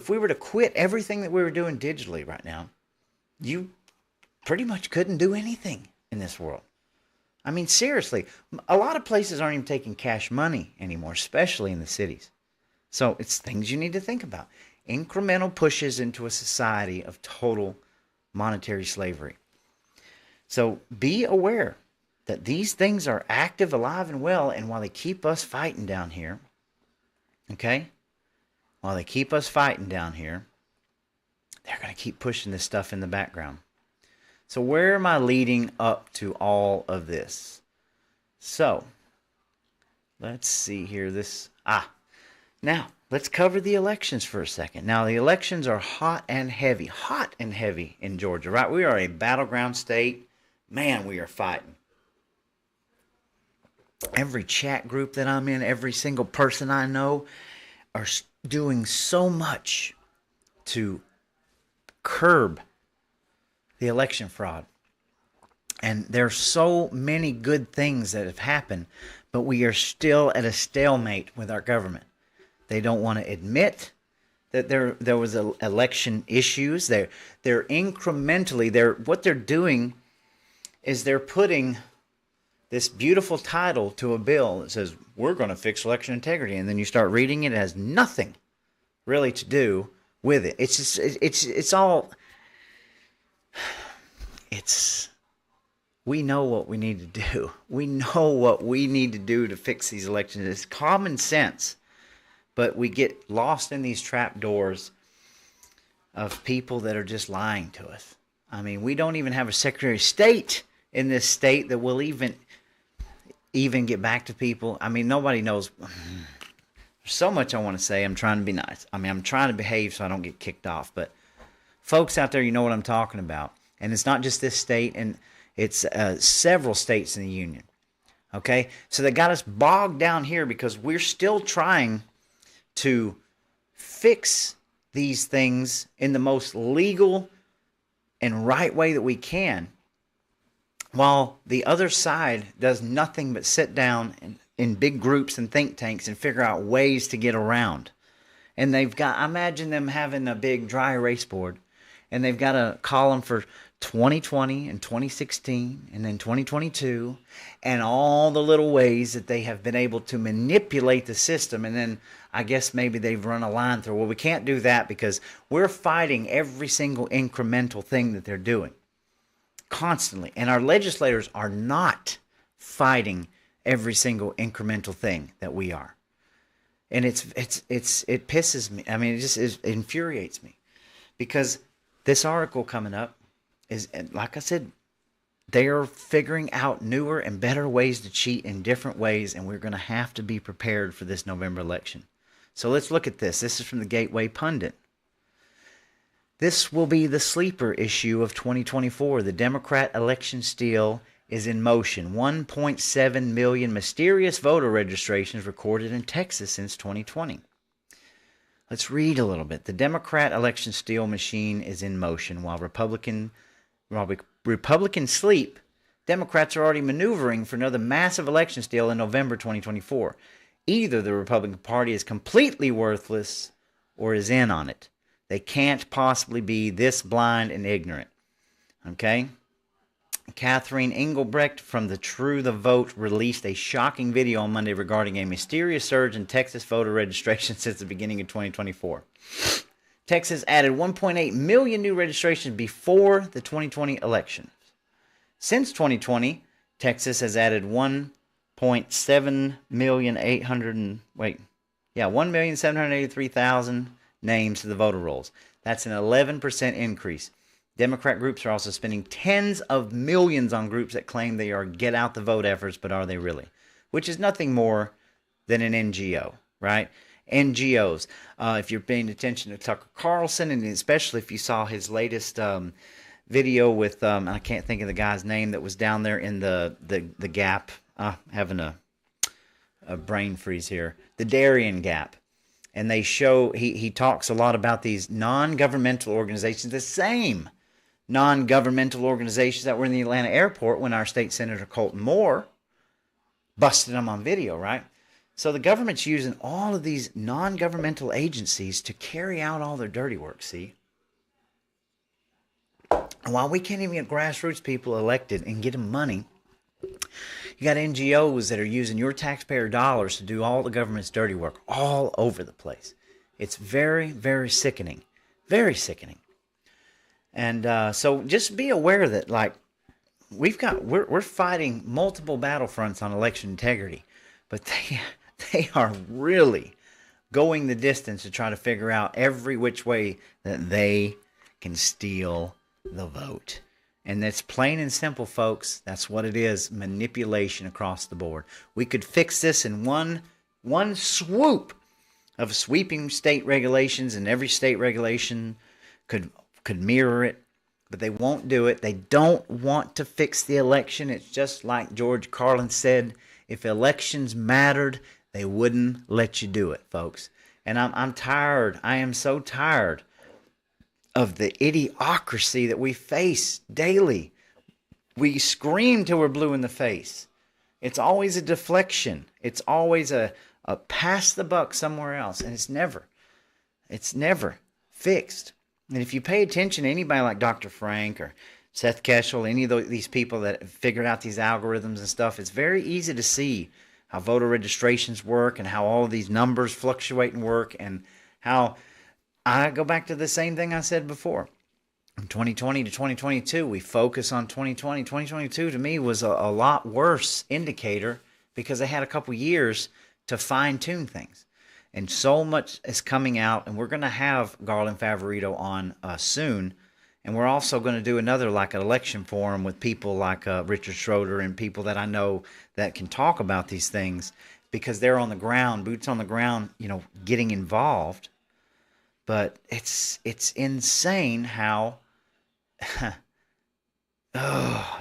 we were to quit everything that we were doing digitally right now, you pretty much couldn't do anything in this world. I mean, seriously, a lot of places aren't even taking cash money anymore, especially in the cities. So it's things you need to think about. Incremental pushes into a society of total monetary slavery. So be aware that these things are active, alive, and well, and while they keep us fighting down here, okay, they're going to keep pushing this stuff in the background. So where am I leading up to all of this? So let's see here. Now let's cover the elections for a second. Now the elections are hot and heavy in Georgia, right? We are a battleground state. Man, we are fighting. Every chat group that I'm in, every single person I know are doing so much to curb the election fraud. And there's so many good things that have happened, but we are still at a stalemate with our government. They don't want to admit that there was election issues. They're incrementally, what they're doing is they're putting this beautiful title to a bill that says, we're going to fix election integrity. And then you start reading it, it has nothing really to do with it. We know what we need to do. We know what we need to do to fix these elections. It's common sense, but we get lost in these trap doors of people that are just lying to us. I mean, we don't even have a Secretary of State in this state that will even get back to people. I mean, nobody knows. There's so much I want to say. I'm trying to be nice. I mean, I'm trying to behave so I don't get kicked off. But folks out there, you know what I'm talking about. And it's not just this state, and it's several states in the union. Okay? So they got us bogged down here because we're still trying to fix these things in the most legal and right way that we can, while the other side does nothing but sit down in big groups and think tanks and figure out ways to get around. And they've got, imagine them having a big dry erase board, and they've got a column for 2020 and 2016 and then 2022 and all the little ways that they have been able to manipulate the system. And then I guess maybe they've run a line through, well, we can't do that because we're fighting every single incremental thing that they're doing constantly. And our legislators are not fighting every single incremental thing that we are. And it pisses me. I mean, it infuriates me, because this article coming up is, like I said, they are figuring out newer and better ways to cheat in different ways, and we're going to have to be prepared for this November election. So let's look at this. This is from the Gateway Pundit. This will be the sleeper issue of 2024. The Democrat election steal is in motion. 1.7 million mysterious voter registrations recorded in Texas since 2020. Let's read a little bit. The Democrat election steal machine is in motion. While Republicans sleep, Democrats are already maneuvering for another massive election steal in November 2024. Either the Republican Party is completely worthless or is in on it. They can't possibly be this blind and ignorant. Okay? Catherine Engelbrecht from the True the Vote released a shocking video on Monday regarding a mysterious surge in Texas voter registration since the beginning of 2024. Texas added 1.8 million new registrations before the 2020 election. Since 2020, Texas has added 1,783,000 names to the voter rolls. That's an 11% increase. Democrat groups are also spending tens of millions on groups that claim they are get out the vote efforts, but are they really? Which is nothing more than an NGO, right? NGOs. If you're paying attention to Tucker Carlson, and especially if you saw his latest video with, I can't think of the guy's name that was down there in the Gap, having a brain freeze here, the Darien Gap. And they show, he talks a lot about these non-governmental organizations, the same non-governmental organizations that were in the Atlanta airport when our state senator Colton Moore busted them on video, right? So the government's using all of these non-governmental agencies to carry out all their dirty work, see? And while we can't even get grassroots people elected and get them money, you got NGOs that are using your taxpayer dollars to do all the government's dirty work all over the place. It's very, very sickening. Very sickening. And so just be aware that, like, we're fighting multiple battlefronts on election integrity, but they are really going the distance to try to figure out every which way that they can steal the vote. And that's plain and simple, folks. That's what it is. Manipulation across the board. We could fix this in one swoop of sweeping state regulations, and every state regulation could mirror it, but they won't do it. They don't want to fix the election. It's just like George Carlin said, if elections mattered, they wouldn't let you do it, folks. And I'm tired. I am so tired of the idiocracy that we face daily. We scream till we're blue in the face. It's always a deflection. It's always a pass the buck somewhere else, and it's never fixed. And if you pay attention to anybody like Dr. Frank or Seth Keshel, any of these people that have figured out these algorithms and stuff, it's very easy to see how voter registrations work and how all of these numbers fluctuate and work, and how I go back to the same thing I said before. From 2020 to 2022, we focus on 2020. 2022 to me was a lot worse indicator because they had a couple years to fine-tune things. And so much is coming out, and we're going to have Garland Favorito on soon. And we're also going to do another, like an election forum with people like Richard Schroeder and people that I know that can talk about these things because they're on the ground, boots on the ground, you know, getting involved. But it's insane how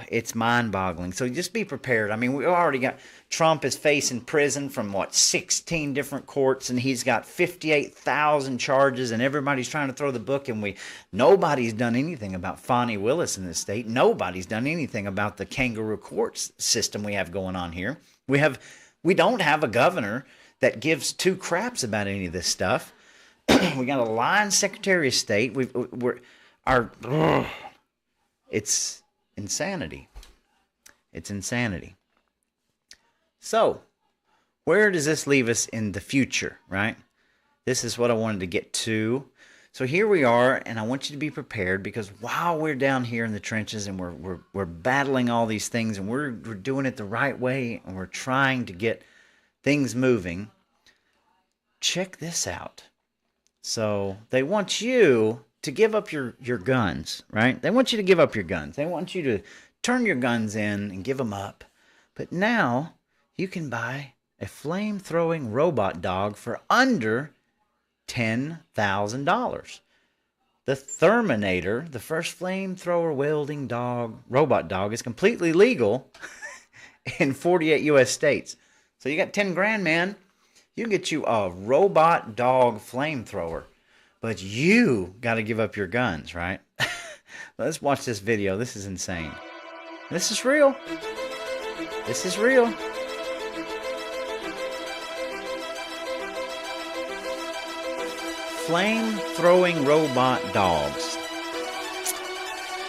it's mind-boggling. So just be prepared. I mean, we already got Trump is facing prison from 16 different courts, and he's got 58,000 charges, and everybody's trying to throw the book. And nobody's done anything about Fani Willis in this state. Nobody's done anything about the kangaroo court system we have going on here. We don't have a governor that gives two craps about any of this stuff. We got a lying Secretary of State. It's insanity. It's insanity. So, where does this leave us in the future, right? This is what I wanted to get to. So here we are, and I want you to be prepared because while we're down here in the trenches and we're battling all these things and we're doing it the right way and we're trying to get things moving, check this out. So they want you to give up your guns, right? They want you to give up your guns. They want you to turn your guns in and give them up. But now you can buy a flame-throwing robot dog for under $10,000. The Terminator, the first flamethrower wielding robot dog, is completely legal in 48 U.S. states. So you got 10 grand, man. You can get you a robot dog flamethrower. But you got to give up your guns, right? Let's watch this video. This is insane. This is real. This is real. Flame-throwing robot dogs.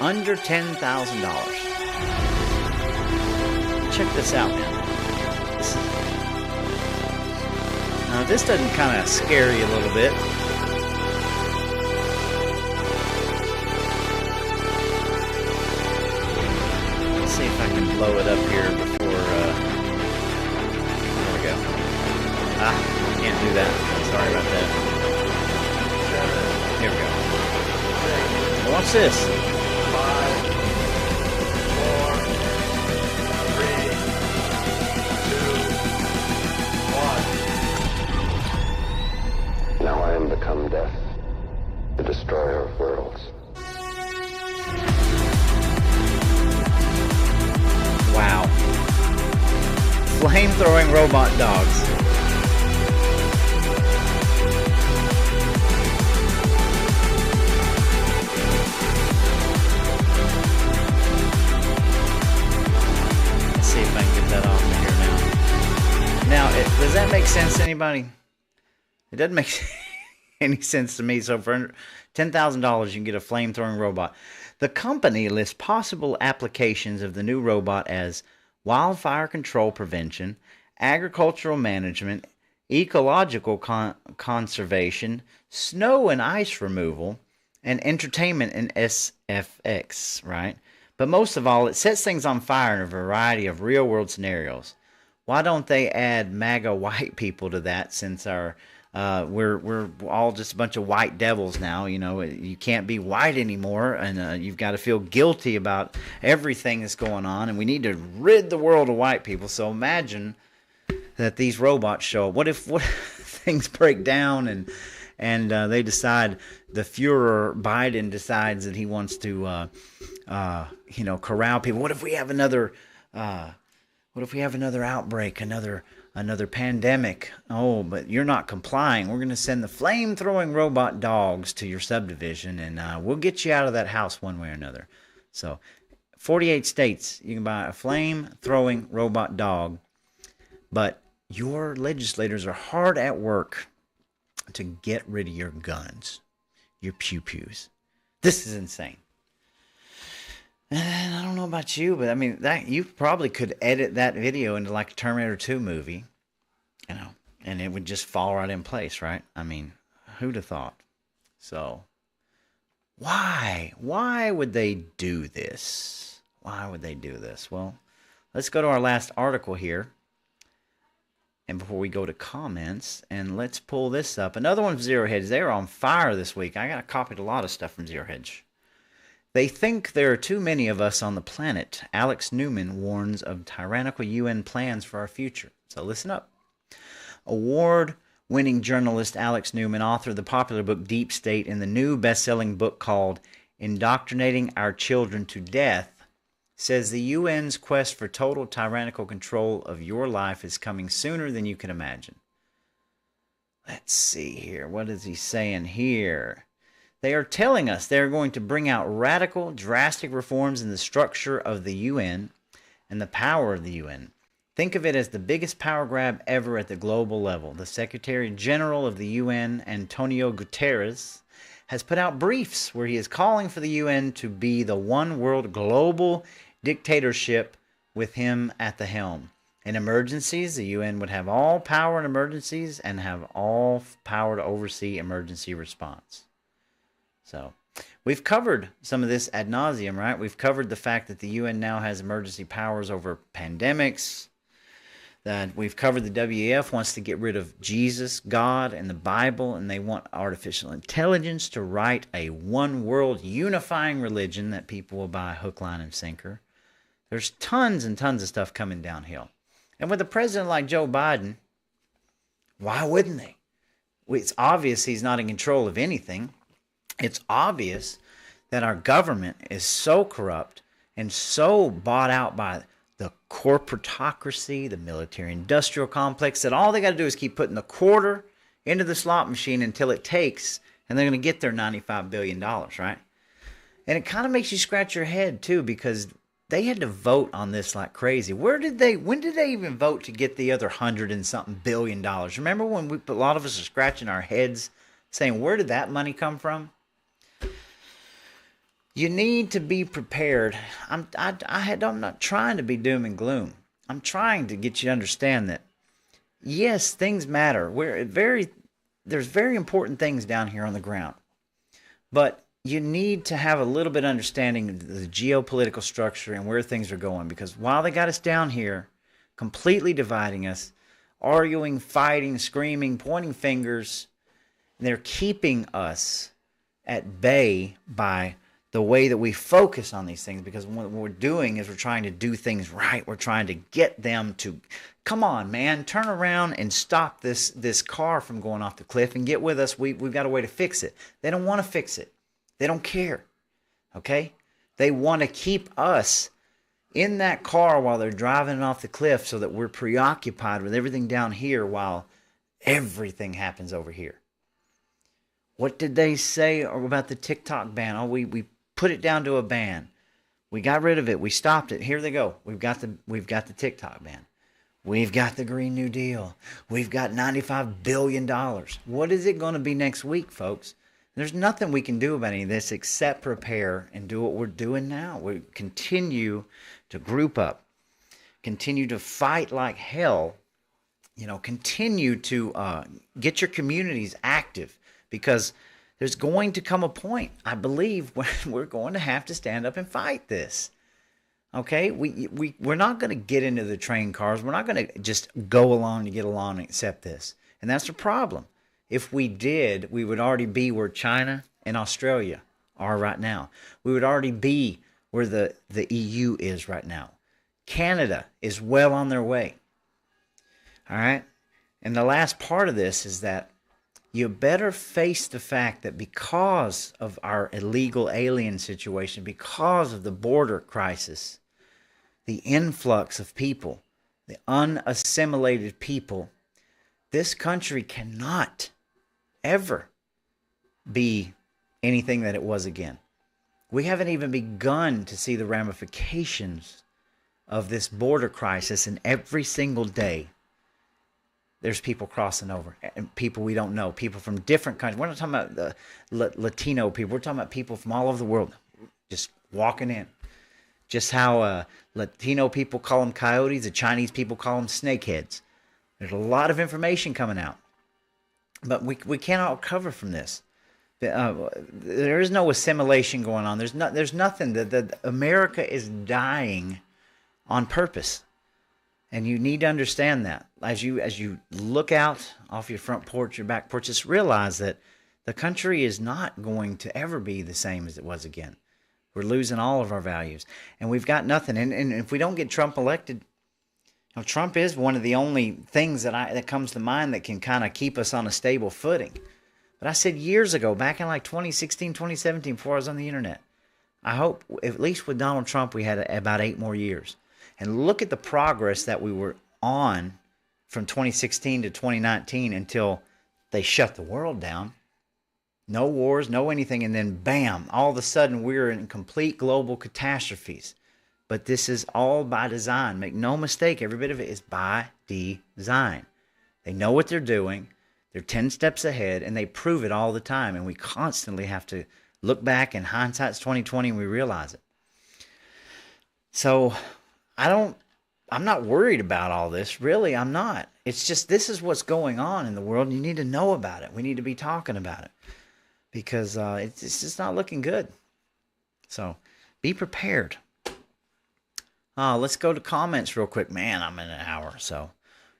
Under $10,000. Check this out, man. Now, this doesn't kind of scare you a little bit. Let's see if I can blow it up here before, there we go. Can't do that. Sorry about that. Here we go. Watch this. 5, 4, 3, 2, 1. Now I am become death, the destroyer of worlds. Wow. Flame-throwing robot dogs. Does that make sense to anybody? It doesn't make any sense to me. So for $10,000, you can get a flame-throwing robot. The company lists possible applications of the new robot as wildfire control prevention, agricultural management, ecological conservation, snow and ice removal, and entertainment in SFX, right? But most of all, it sets things on fire in a variety of real-world scenarios. Why don't they add MAGA white people to that since we're all just a bunch of white devils now? You know, you can't be white anymore, and you've got to feel guilty about everything that's going on, and we need to rid the world of white people. So imagine that these robots show up. What if things break down and they decide, the Fuhrer Biden decides that he wants to corral people? What if we have another outbreak, another pandemic? Oh, but you're not complying. We're going to send the flame-throwing robot dogs to your subdivision, and we'll get you out of that house one way or another. So, 48 states, you can buy a flame-throwing robot dog, but your legislators are hard at work to get rid of your guns, your pew-pews. This is insane. And I don't know about you, but I mean, that you probably could edit that video into like a Terminator 2 movie, you know, and it would just fall right in place, right? I mean, who'd have thought? So, why would they do this? Why would they do this? Well, let's go to our last article here. And before we go to comments, and let's pull this up. Another one from Zero Hedge. They are on fire this week. I got copied a lot of stuff from Zero Hedge. They think there are too many of us on the planet. Alex Newman warns of tyrannical UN plans for our future. So listen up. Award-winning journalist Alex Newman, author of the popular book Deep State, and the new best-selling book called Indoctrinating Our Children to Death, says the UN's quest for total tyrannical control of your life is coming sooner than you can imagine. Let's see here. What is he saying here? They are telling us they're going to bring out radical, drastic reforms in the structure of the UN and the power of the UN. Think of it as the biggest power grab ever at the global level. The Secretary General of the UN, Antonio Guterres, has put out briefs where he is calling for the UN to be the one world global dictatorship with him at the helm. In emergencies, the UN would have all power in emergencies and have all power to oversee emergency response. So, we've covered some of this ad nauseum, right? We've covered the fact that the UN now has emergency powers over pandemics. That we've covered the WEF wants to get rid of Jesus, God, and the Bible, and they want artificial intelligence to write a one world unifying religion that people will buy hook, line, and sinker. There's tons and tons of stuff coming downhill. And with a president like Joe Biden, why wouldn't they? It's obvious he's not in control of anything. It's obvious that our government is so corrupt and so bought out by the corporatocracy, the military-industrial complex, that all they got to do is keep putting the quarter into the slot machine until it takes, and they're going to get their $95 billion, right? And it kind of makes you scratch your head, too, because they had to vote on this like crazy. When did they even vote to get the other $100 and something billion? Remember when a lot of us are scratching our heads saying, where did that money come from? You need to be prepared. I'm not trying to be doom and gloom. I'm trying to get you to understand that, yes, things matter. There's very important things down here on the ground. But you need to have a little bit of understanding of the geopolitical structure and where things are going. Because while they got us down here, completely dividing us, arguing, fighting, screaming, pointing fingers, they're keeping us at bay by the way that we focus on these things. Because what we're doing is we're trying to do things right. We're trying to get them to, come on, man, turn around and stop this car from going off the cliff and get with us. We've got a way to fix it. They don't want to fix it. They don't care, okay? They want to keep us in that car while they're driving it off the cliff so that we're preoccupied with everything down here while everything happens over here. What did they say about the TikTok ban? Oh, we put it down to a ban. We got rid of it. We stopped it. Here they go. We've got the TikTok ban. We've got the Green New Deal. We've got $95 billion. What is it going to be next week, folks? There's nothing we can do about any of this except prepare and do what we're doing now. We continue to group up, continue to fight like hell, continue to get your communities active, because there's going to come a point, I believe, when we're going to have to stand up and fight this. Okay? We're not going to get into the train cars. We're not going to just go along to get along and accept this. And that's the problem. If we did, we would already be where China and Australia are right now. We would already be where the EU is right now. Canada is well on their way. All right? And the last part of this is that you better face the fact that because of our illegal alien situation, because of the border crisis, the influx of people, the unassimilated people, this country cannot ever be anything that it was again. We haven't even begun to see the ramifications of this border crisis, and every single day there's people crossing over, and people we don't know, people from different countries. We're not talking about the Latino people. We're talking about people from all over the world just walking in. Just how Latino people call them coyotes, the Chinese people call them snakeheads. There's a lot of information coming out. But we cannot recover from this. There is no assimilation going on. There's nothing. That America is dying on purpose. And you need to understand that as you look out off your front porch, your back porch, just realize that the country is not going to ever be the same as it was again. We're losing all of our values, and we've got nothing. And if we don't get Trump elected, Trump is one of the only things that comes to mind that can kind of keep us on a stable footing. But I said years ago, back in like 2016, 2017, before I was on the internet, I hope at least with Donald Trump we had about 8 more years. And look at the progress that we were on from 2016 to 2019 until they shut the world down. No wars, no anything, and then bam, all of a sudden we're in complete global catastrophes. But this is all by design. Make no mistake, every bit of it is by design. They know what they're doing. They're 10 steps ahead, and they prove it all the time. And we constantly have to look back, and hindsight's 2020, and we realize it. So I'm not worried about all this. Really, I'm not. It's just this is what's going on in the world, and you need to know about it. We need to be talking about it because it's just not looking good. So be prepared. Let's go to comments real quick. Man, I'm in an hour, so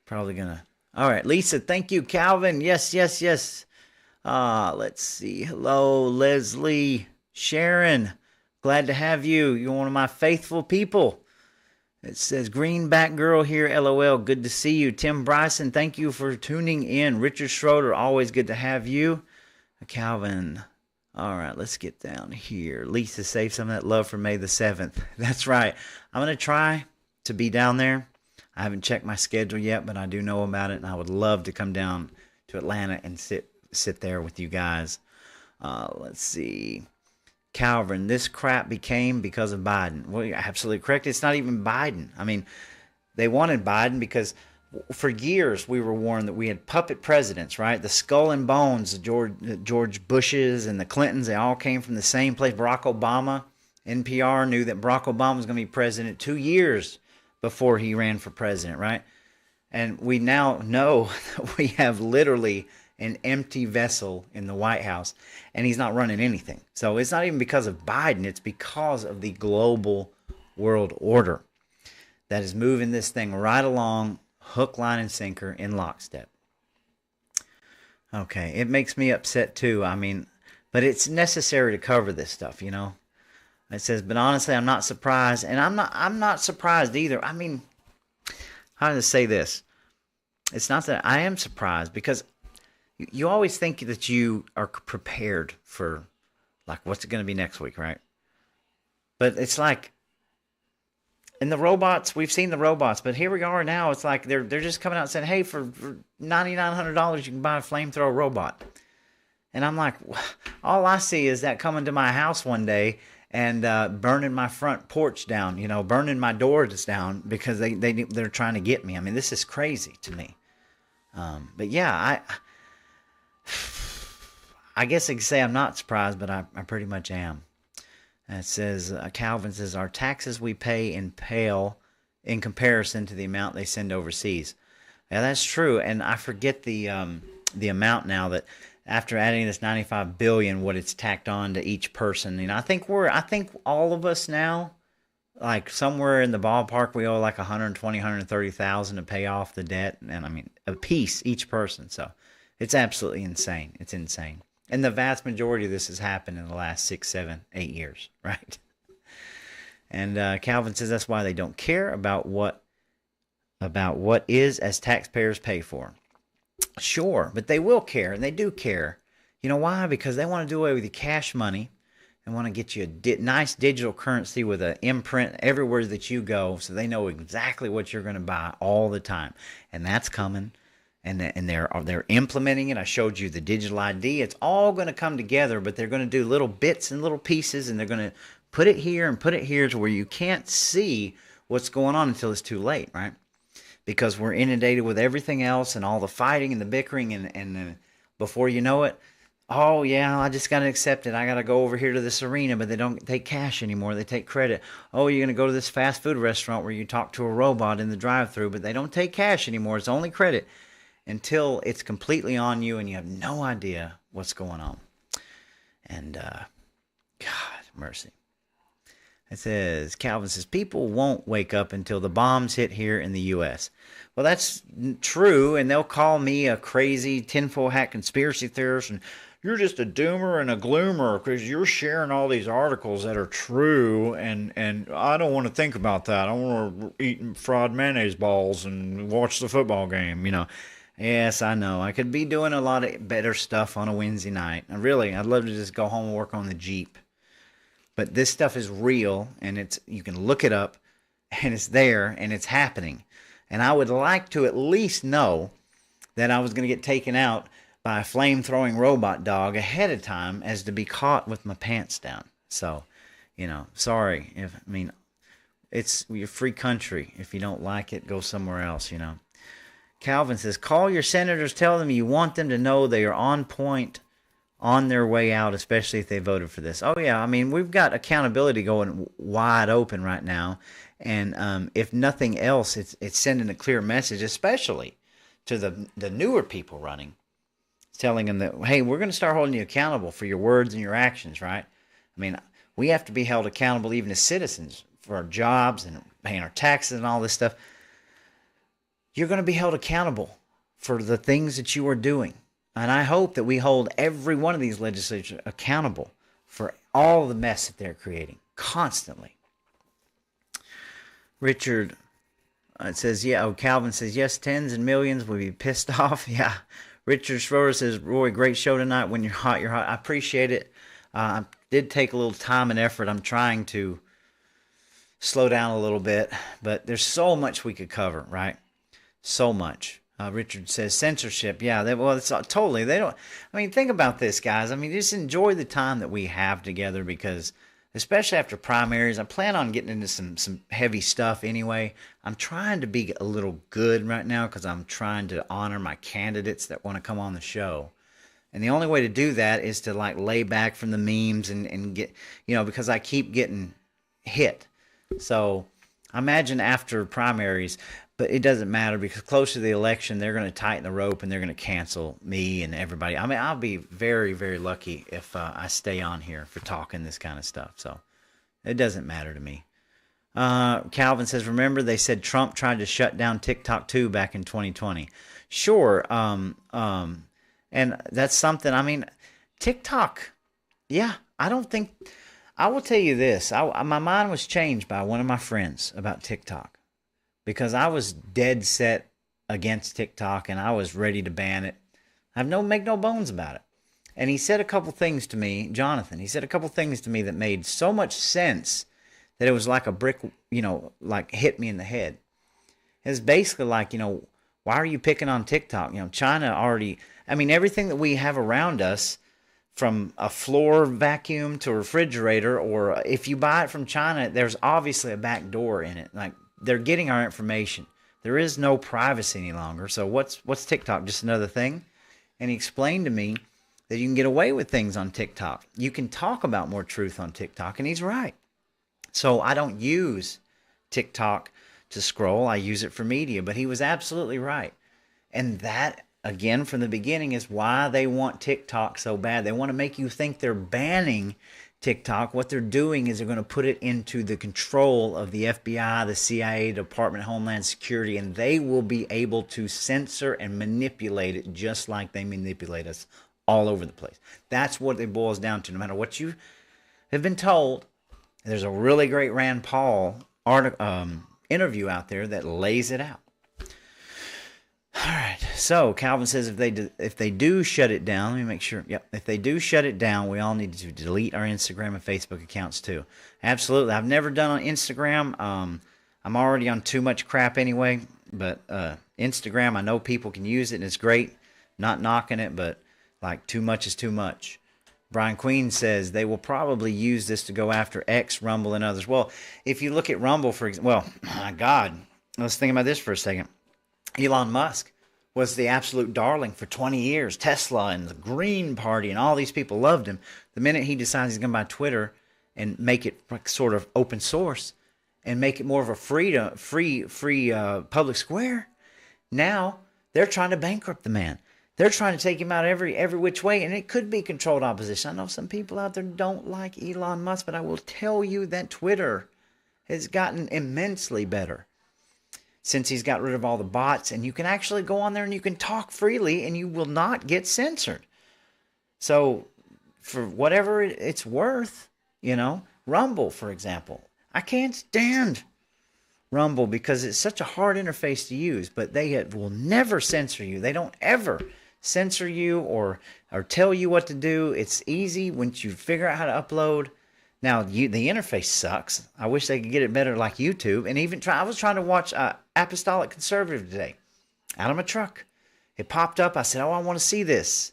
probably going to. All right, Lisa, thank you. Calvin, yes. Let's see. Hello, Leslie, Sharon. Glad to have you. You're one of my faithful people. It says, Greenback Girl here, LOL. Good to see you. Tim Bryson, thank you for tuning in. Richard Schroeder, always good to have you. Calvin, all right, let's get down here. Lisa, save some of that love for May the 7th. That's right. I'm going to try to be down there. I haven't checked my schedule yet, but I do know about it, and I would love to come down to Atlanta and sit there with you guys. Let's see. Calvin, this crap became because of Biden. Well, you're absolutely correct. It's not even Biden. I mean, they wanted Biden because for years we were warned that we had puppet presidents, right? The skull and bones, George Bushes and the Clintons, they all came from the same place. Barack Obama, NPR knew that Barack Obama was going to be president 2 years before he ran for president, right? And we now know that we have literally an empty vessel in the White House, and he's not running anything. So it's not even because of Biden. It's because of the global world order that is moving this thing right along, hook, line, and sinker in lockstep. Okay, it makes me upset too. I mean, but it's necessary to cover this stuff, you know. It says, but honestly, I'm not surprised, and I'm not surprised either. I mean, how to say this? It's not that I am surprised, because you always think that you are prepared for, like, what's it going to be next week, right? But it's like, and the robots, we've seen the robots, but here we are now. It's like they're just coming out saying, hey, for $9,900, you can buy a flamethrower robot. And I'm like, all I see is that coming to my house one day and burning my front porch down, you know, burning my doors down because they're trying to get me. I mean, this is crazy to me. But yeah, I guess I could say I'm not surprised, but I pretty much am. And it says, Calvin says, our taxes we pay pale in comparison to the amount they send overseas. Yeah, that's true. And I forget the amount now that after adding this $95 billion, what it's tacked on to each person. You know, I think all of us now, like somewhere in the ballpark, we owe like $120,000, $130,000 to pay off the debt. And I mean, a piece each person. So it's absolutely insane. It's insane. And the vast majority of this has happened in the last 6, 7, 8 years, right? And Calvin says that's why they don't care about what is as taxpayers pay for. Sure, but they will care, and they do care. You know why? Because they want to do away with your cash money and want to get you a nice digital currency with an imprint everywhere that you go, so they know exactly what you're going to buy all the time. And that's coming. And they're implementing it. I showed you the digital ID. It's all going to come together, but they're going to do little bits and little pieces, and they're going to put it here and put it here to where you can't see what's going on until it's too late, right? Because we're inundated with everything else and all the fighting and the bickering, and before you know it, oh, yeah, I just got to accept it. I got to go over here to this arena, but they don't take cash anymore. They take credit. Oh, you're going to go to this fast food restaurant where you talk to a robot in the drive-thru, but they don't take cash anymore. It's only credit. Until it's completely on you and you have no idea what's going on. And God, mercy. It says, Calvin says, people won't wake up until the bombs hit here in the U.S. Well, that's true, and they'll call me a crazy tinfoil hat conspiracy theorist, and you're just a doomer and a gloomer because you're sharing all these articles that are true, and I don't want to think about that. I want to eat fried mayonnaise balls and watch the football game, you know. Yes, I know. I could be doing a lot of better stuff on a Wednesday night. I'd love to just go home and work on the Jeep. But this stuff is real, and you can look it up, and it's there, and it's happening. And I would like to at least know that I was going to get taken out by a flame-throwing robot dog ahead of time as to be caught with my pants down. So, you know, sorry. It's your free country. If you don't like it, go somewhere else, you know. Calvin says, call your senators, tell them you want them to know they are on point on their way out, especially if they voted for this. Oh, yeah, I mean, we've got accountability going wide open right now. And if nothing else, it's sending a clear message, especially to the newer people running. It's telling them that, hey, we're going to start holding you accountable for your words and your actions, right? I mean, we have to be held accountable even as citizens for our jobs and paying our taxes and all this stuff. You're going to be held accountable for the things that you are doing. And I hope that we hold every one of these legislatures accountable for all the mess that they're creating constantly. Richard, it says, Calvin says, yes, tens and millions will be pissed off. Yeah. Richard Schroeder says, Roy, great show tonight. When you're hot, you're hot. I appreciate it. I did take a little time and effort. I'm trying to slow down a little bit, but there's so much we could cover, right? So much. Richard says censorship. Yeah, it's totally. They don't. I mean, think about this, guys. I mean, just enjoy the time that we have together because, especially after primaries, I plan on getting into some heavy stuff anyway. I'm trying to be a little good right now because I'm trying to honor my candidates that want to come on the show. And the only way to do that is to like lay back from the memes and get, because I keep getting hit. So I imagine after primaries. But it doesn't matter because close to the election, they're going to tighten the rope and they're going to cancel me and everybody. I mean, I'll be very, very lucky if I stay on here for talking this kind of stuff. So it doesn't matter to me. Calvin says, remember they said Trump tried to shut down TikTok too back in 2020. Sure. And that's something, I mean, TikTok, yeah, I will tell you this. My mind was changed by one of my friends about TikTok. Because I was dead set against TikTok and I was ready to ban it. Make no bones about it. And he said a couple things to me, Jonathan, that made so much sense that it was like a brick, like hit me in the head. It was basically like, why are you picking on TikTok? China already, everything that we have around us, from a floor vacuum to a refrigerator, or if you buy it from China, there's obviously a back door in it. Like, they're getting our information. There is no privacy any longer. So what's TikTok? Just another thing? And he explained to me that you can get away with things on TikTok. You can talk about more truth on TikTok, and he's right. So I don't use TikTok to scroll. I use it for media, but he was absolutely right. And that, again, from the beginning is why they want TikTok so bad. They want to make you think they're banning TikTok. What they're doing is they're going to put it into the control of the FBI, the CIA, Department of Homeland Security, and they will be able to censor and manipulate it just like they manipulate us all over the place. That's what it boils down to. No matter what you have been told, there's a really great Rand Paul interview out there that lays it out. All right, so Calvin says if they do shut it down, let me make sure. Yep, if they do shut it down, we all need to delete our Instagram and Facebook accounts too. Absolutely, I've never done on Instagram. I'm already on too much crap anyway. But Instagram, I know people can use it and it's great. Not knocking it, but like too much is too much. Brian Queen says they will probably use this to go after X, Rumble, and others. Well, if you look at Rumble, for example, well, my God, let's think about this for a second. Elon Musk was the absolute darling for 20 years. Tesla and the Green Party and all these people loved him. The minute he decides he's going to buy Twitter and make it sort of open source and make it more of a free public square, now they're trying to bankrupt the man. They're trying to take him out every which way, and it could be controlled opposition. I know some people out there don't like Elon Musk, but I will tell you that Twitter has gotten immensely better since he's got rid of all the bots, and you can actually go on there and you can talk freely, and you will not get censored. So, for whatever it's worth, Rumble, for example. I can't stand Rumble because it's such a hard interface to use, but they will never censor you. They don't ever censor you or tell you what to do. It's easy once you figure out how to upload. Now, the interface sucks. I wish they could get it better like YouTube. And even I was trying to watch Apostolic Conservative today out of my truck. It popped up. I said, I want to see this.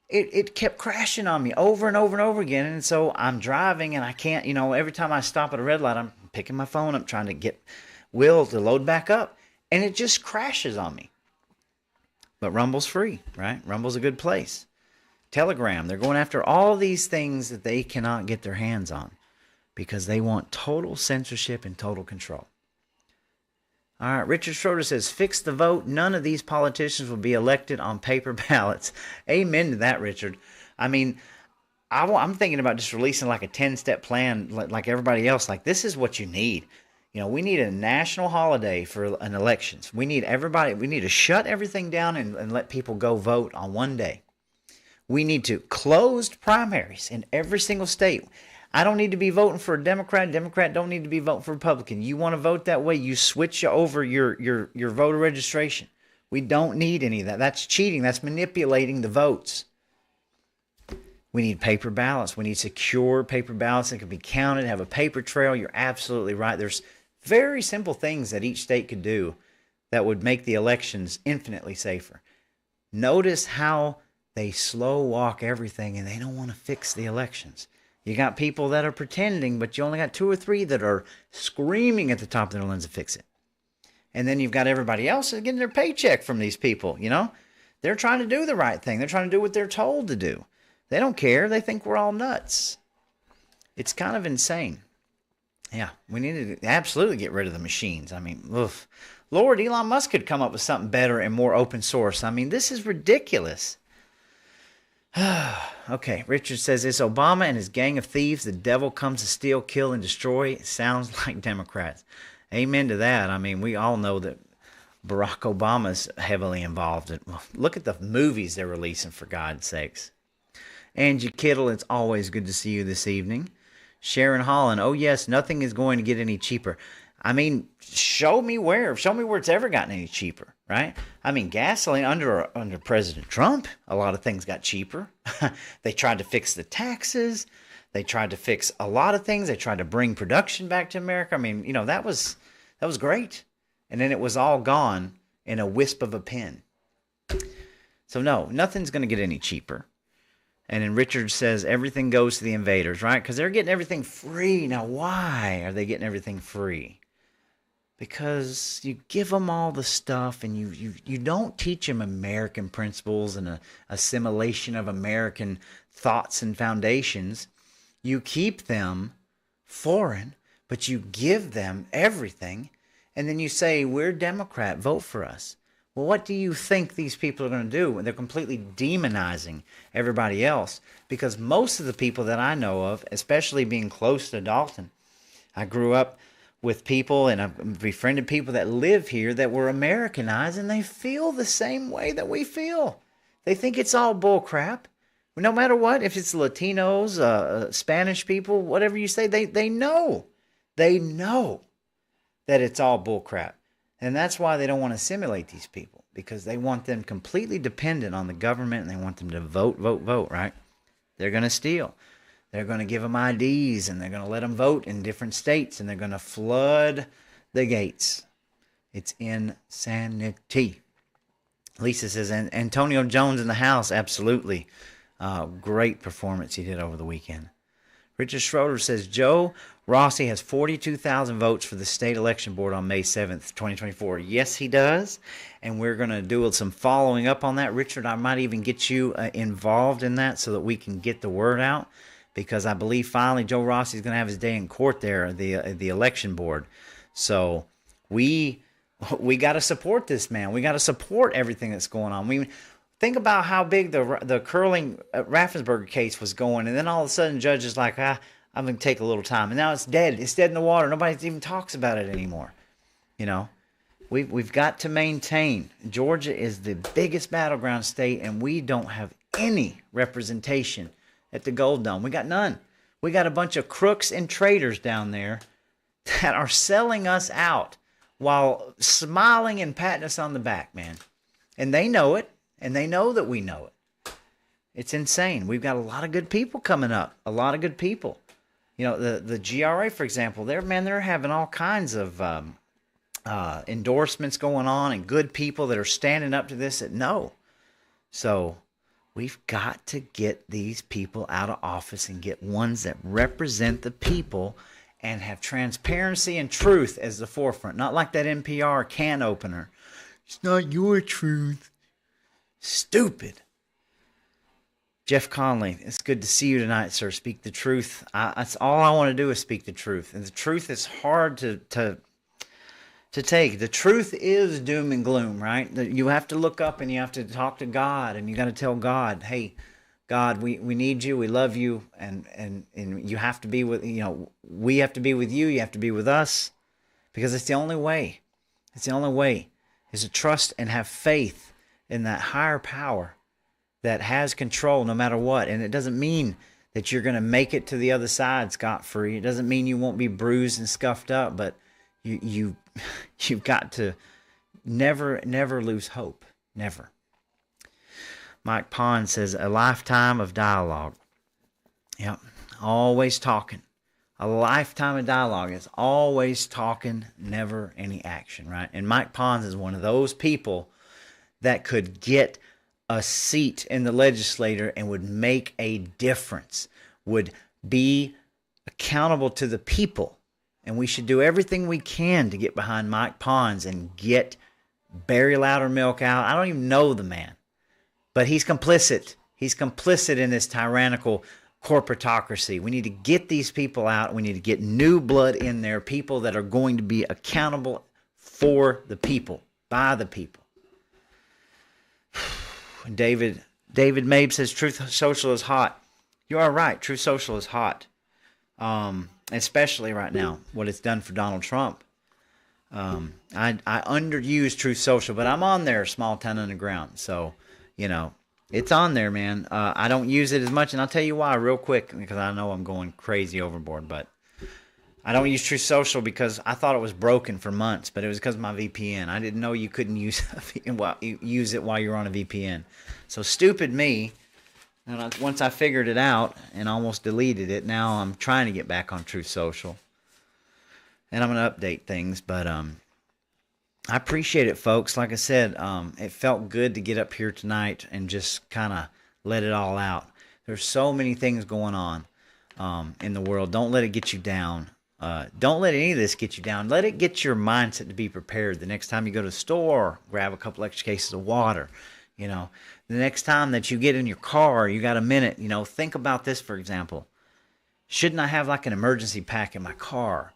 It kept crashing on me over and over and over again. And so I'm driving and I can't, every time I stop at a red light, I'm picking my phone up trying to get Will to load back up. And it just crashes on me. But Rumble's free, right? Rumble's a good place. Telegram, they're going after all these things that they cannot get their hands on because they want total censorship and total control. All right, Richard Schroeder says, fix the vote. None of these politicians will be elected on paper ballots. Amen to that, Richard. I mean, I'm thinking about just releasing like a 10-step plan like everybody else. Like, this is what you need. We need a national holiday for an elections. We need to shut everything down and let people go vote on one day. We need to closed primaries in every single state. I don't need to be voting for a Democrat. Democrat don't need to be voting for Republican. You want to vote that way, you switch over your voter registration. We don't need any of that. That's cheating. That's manipulating the votes. We need paper ballots. We need secure paper ballots that can be counted, have a paper trail. You're absolutely right. There's very simple things that each state could do that would make the elections infinitely safer. Notice how they slow walk everything and they don't want to fix the elections. You got people that are pretending, but you only got 2 or 3 that are screaming at the top of their lungs to fix it. And then you've got everybody else that's getting their paycheck from these people, They're trying to do the right thing. They're trying to do what they're told to do. They don't care. They think we're all nuts. It's kind of insane. Yeah, we need to absolutely get rid of the machines. I mean, oof. Lord, Elon Musk could come up with something better and more open source. I mean, this is ridiculous. Okay, Richard says, it's Obama and his gang of thieves. The devil comes to steal, kill, and destroy. It sounds like Democrats. Amen to that. I mean, we all know that Barack Obama's heavily involved. Look at the movies they're releasing, for God's sakes. Angie Kittle, it's always good to see you this evening. Sharon Holland, oh yes, nothing is going to get any cheaper. I mean, show me where it's ever gotten any cheaper, right? I mean, gasoline under President Trump, a lot of things got cheaper. They tried to fix the taxes. They tried to fix a lot of things. They tried to bring production back to America. I mean, that was great. And then it was all gone in a wisp of a pen. So no, nothing's going to get any cheaper. And then Richard says everything goes to the invaders, right? Because they're getting everything free. Now, why are they getting everything free? Because you give them all the stuff and you don't teach them American principles and assimilation of American thoughts and foundations. You keep them foreign, but you give them everything. And then you say, we're Democrat, vote for us. Well, what do you think these people are going to do? They're completely demonizing everybody else, because most of the people that I know of, especially being close to Dalton, I grew up with people and I've befriended people that live here that were Americanized, and they feel the same way that we feel. They think it's all bull crap. No matter what, if it's Latinos, Spanish people, whatever you say, they know. They know that it's all bull crap. And that's why they don't want to assimilate these people, because they want them completely dependent on the government, and they want them to vote, right? They're going to steal. They're going to give them IDs, and they're going to let them vote in different states, and they're going to flood the gates. It's insanity. Lisa says, Antonio Jones in the house, absolutely. Great performance he did over the weekend. Richard Schroeder says, Joe Rossi has 42,000 votes for the state election board on May 7th, 2024. Yes, he does. And we're going to do some following up on that. Richard, I might even get you involved in that so that we can get the word out, because I believe finally Joe Rossi is going to have his day in court there, the election board. So we got to support this man. We got to support everything that's going on. Think about how big the curling Raffensperger case was going, and then all of a sudden, the judge is like, I'm going to take a little time, and now it's dead. It's dead in the water. Nobody even talks about it anymore. You know, we've got to maintain. Georgia is the biggest battleground state, and we don't have any representation at the Gold Dome. We got none. We got a bunch of crooks and traitors down there that are selling us out while smiling and patting us on the back, man. And they know it, and they know that we know it. It's insane. We've got a lot of good people coming up, a lot of good people. You know, the GRA, for example, they're having all kinds of endorsements going on and good people that are standing up to this that know. So we've got to get these people out of office and get ones that represent the people and have transparency and truth as the forefront. Not like that NPR can opener. It's not your truth. Stupid. Jeff Conley, it's good to see you tonight, sir. Speak the truth. That's all I want to do is speak the truth. And the truth is hard to take. The truth is doom and gloom, right? You have to look up and you have to talk to God, and you got to tell God, hey, God, we need you, we love you, and you have to be with, you know, we have to be with you, you have to be with us, because it's the only way. It's the only way is to trust and have faith in that higher power that has control no matter what. And it doesn't mean that you're going to make it to the other side scot-free. It doesn't mean you won't be bruised and scuffed up, but you've got to never lose hope. Never. Mike Pond says, a lifetime of dialogue. Yep. Always talking. A lifetime of dialogue is always talking, never any action, right? And Mike Pond is one of those people that could get a seat in the legislature and would make a difference, would be accountable to the people. And we should do everything we can to get behind Mike Pons and get Barry Loudermilk out. I don't even know the man, but he's complicit. He's complicit in this tyrannical corporatocracy. We need to get these people out. We need to get new blood in there, people that are going to be accountable for the people, by the people. David Mabe says, Truth Social is hot. You are right. Truth Social is hot. Especially right now, what it's done for Donald Trump. I underuse Truth Social, but I'm on there, Small Town Underground. So, you know, it's on there, man. I don't use it as much, and I'll tell you why real quick, because I know I'm going crazy overboard, but I don't use Truth Social because I thought it was broken for months, but it was because of my VPN. I didn't know you couldn't use it while you're on a VPN. So stupid me. And once I figured it out and almost deleted it, now I'm trying to get back on Truth Social. And I'm going to update things, but I appreciate it, folks. Like I said, it felt good to get up here tonight and just kind of let it all out. There's so many things going on in the world. Don't let it get you down. Don't let any of this get you down. Let it get your mindset to be prepared. The next time you go to the store, grab a couple extra cases of water. You know, the next time that you get in your car, you got a minute, you know, think about this, for example. Shouldn't I have like an emergency pack in my car?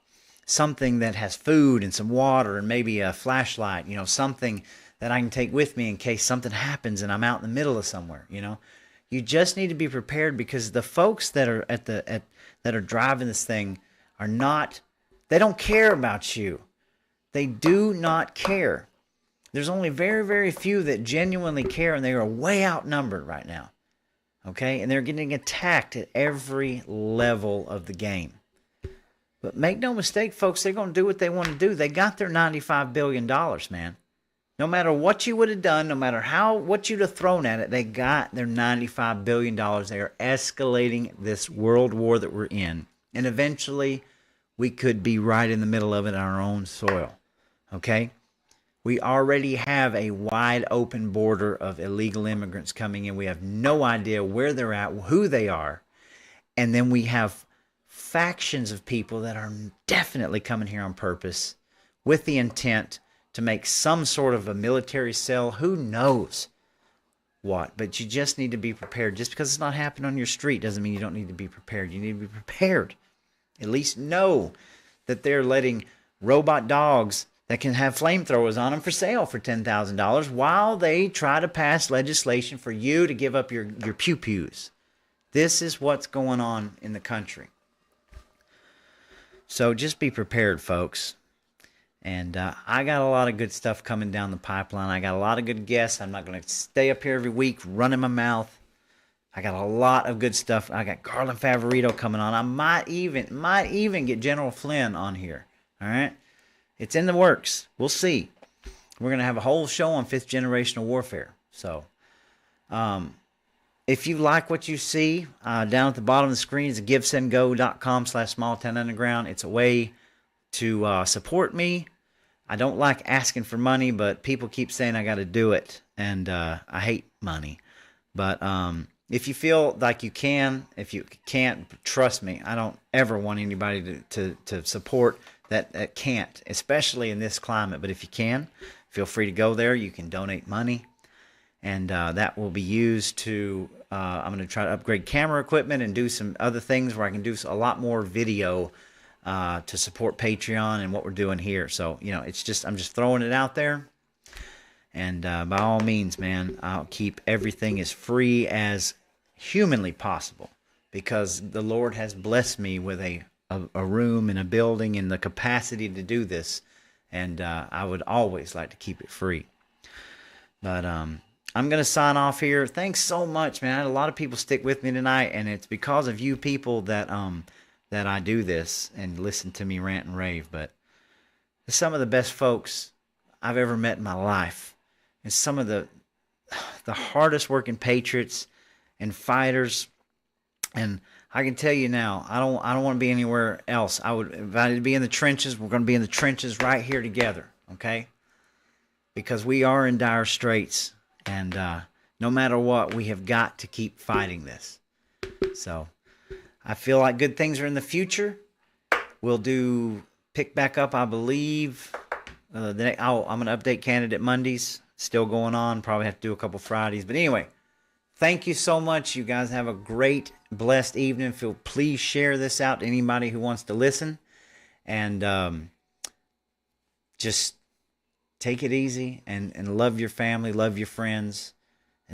Something that has food and some water and maybe a flashlight, you know, something that I can take with me in case something happens and I'm out in the middle of somewhere, you know. You just need to be prepared, because the folks that are that are driving this thing are not, they don't care about you. They do not care. There's only very, very few that genuinely care, and they are way outnumbered right now. Okay? And they're getting attacked at every level of the game. But make no mistake, folks, they're going to do what they want to do. They got their $95 billion, man. No matter what you would have done, no matter what you'd have thrown at it, they got their $95 billion. They are escalating this world war that we're in. And eventually, we could be right in the middle of it on our own soil. Okay? We already have a wide open border of illegal immigrants coming in. We have no idea where they're at, who they are. And then we have factions of people that are definitely coming here on purpose with the intent to make some sort of a military cell. Who knows what? But you just need to be prepared. Just because it's not happening on your street doesn't mean you don't need to be prepared. You need to be prepared. At least know that they're letting robot dogs that can have flamethrowers on them for sale for $10,000 while they try to pass legislation for you to give up your pew-pews. This is what's going on in the country. So just be prepared, folks. And I got a lot of good stuff coming down the pipeline. I got a lot of good guests. I'm not going to stay up here every week running my mouth. I got a lot of good stuff. I got Garland Favorito coming on. I might even get General Flynn on here. All right? It's in the works. We'll see. We're going to have a whole show on 5th generational warfare. So, if you like what you see, down at the bottom of the screen is givesendgo.com/smalltownunderground. It's a way to support me. I don't like asking for money, but people keep saying I got to do it, and I hate money. But if you feel like you can, if you can't, trust me, I don't ever want anybody to support that can't, especially in this climate. But if you can, feel free to go there. You can donate money, and that will be used to, I'm going to try to upgrade camera equipment and do some other things where I can do a lot more video to support Patreon and what we're doing here. So, you know, I'm just throwing it out there. And by all means, man, I'll keep everything as free as humanly possible, because the Lord has blessed me with a room and a building and the capacity to do this. And I would always like to keep it free. But I'm going to sign off here. Thanks so much, man. I had a lot of people stick with me tonight, and it's because of you people that I do this and listen to me rant and rave. But some of the best folks I've ever met in my life. And some of the hardest working patriots and fighters. And I can tell you now, I don't want to be anywhere else. If I had to be in the trenches, we're going to be in the trenches right here together, okay? Because we are in dire straits, and no matter what, we have got to keep fighting this. So I feel like good things are in the future. We'll pick back up, I believe. I'm going to update Candidate Mondays. Still going on. Probably have to do a couple Fridays. But anyway, thank you so much. You guys have a great, blessed evening. Please share this out to anybody who wants to listen. And just take it easy and love your family, love your friends.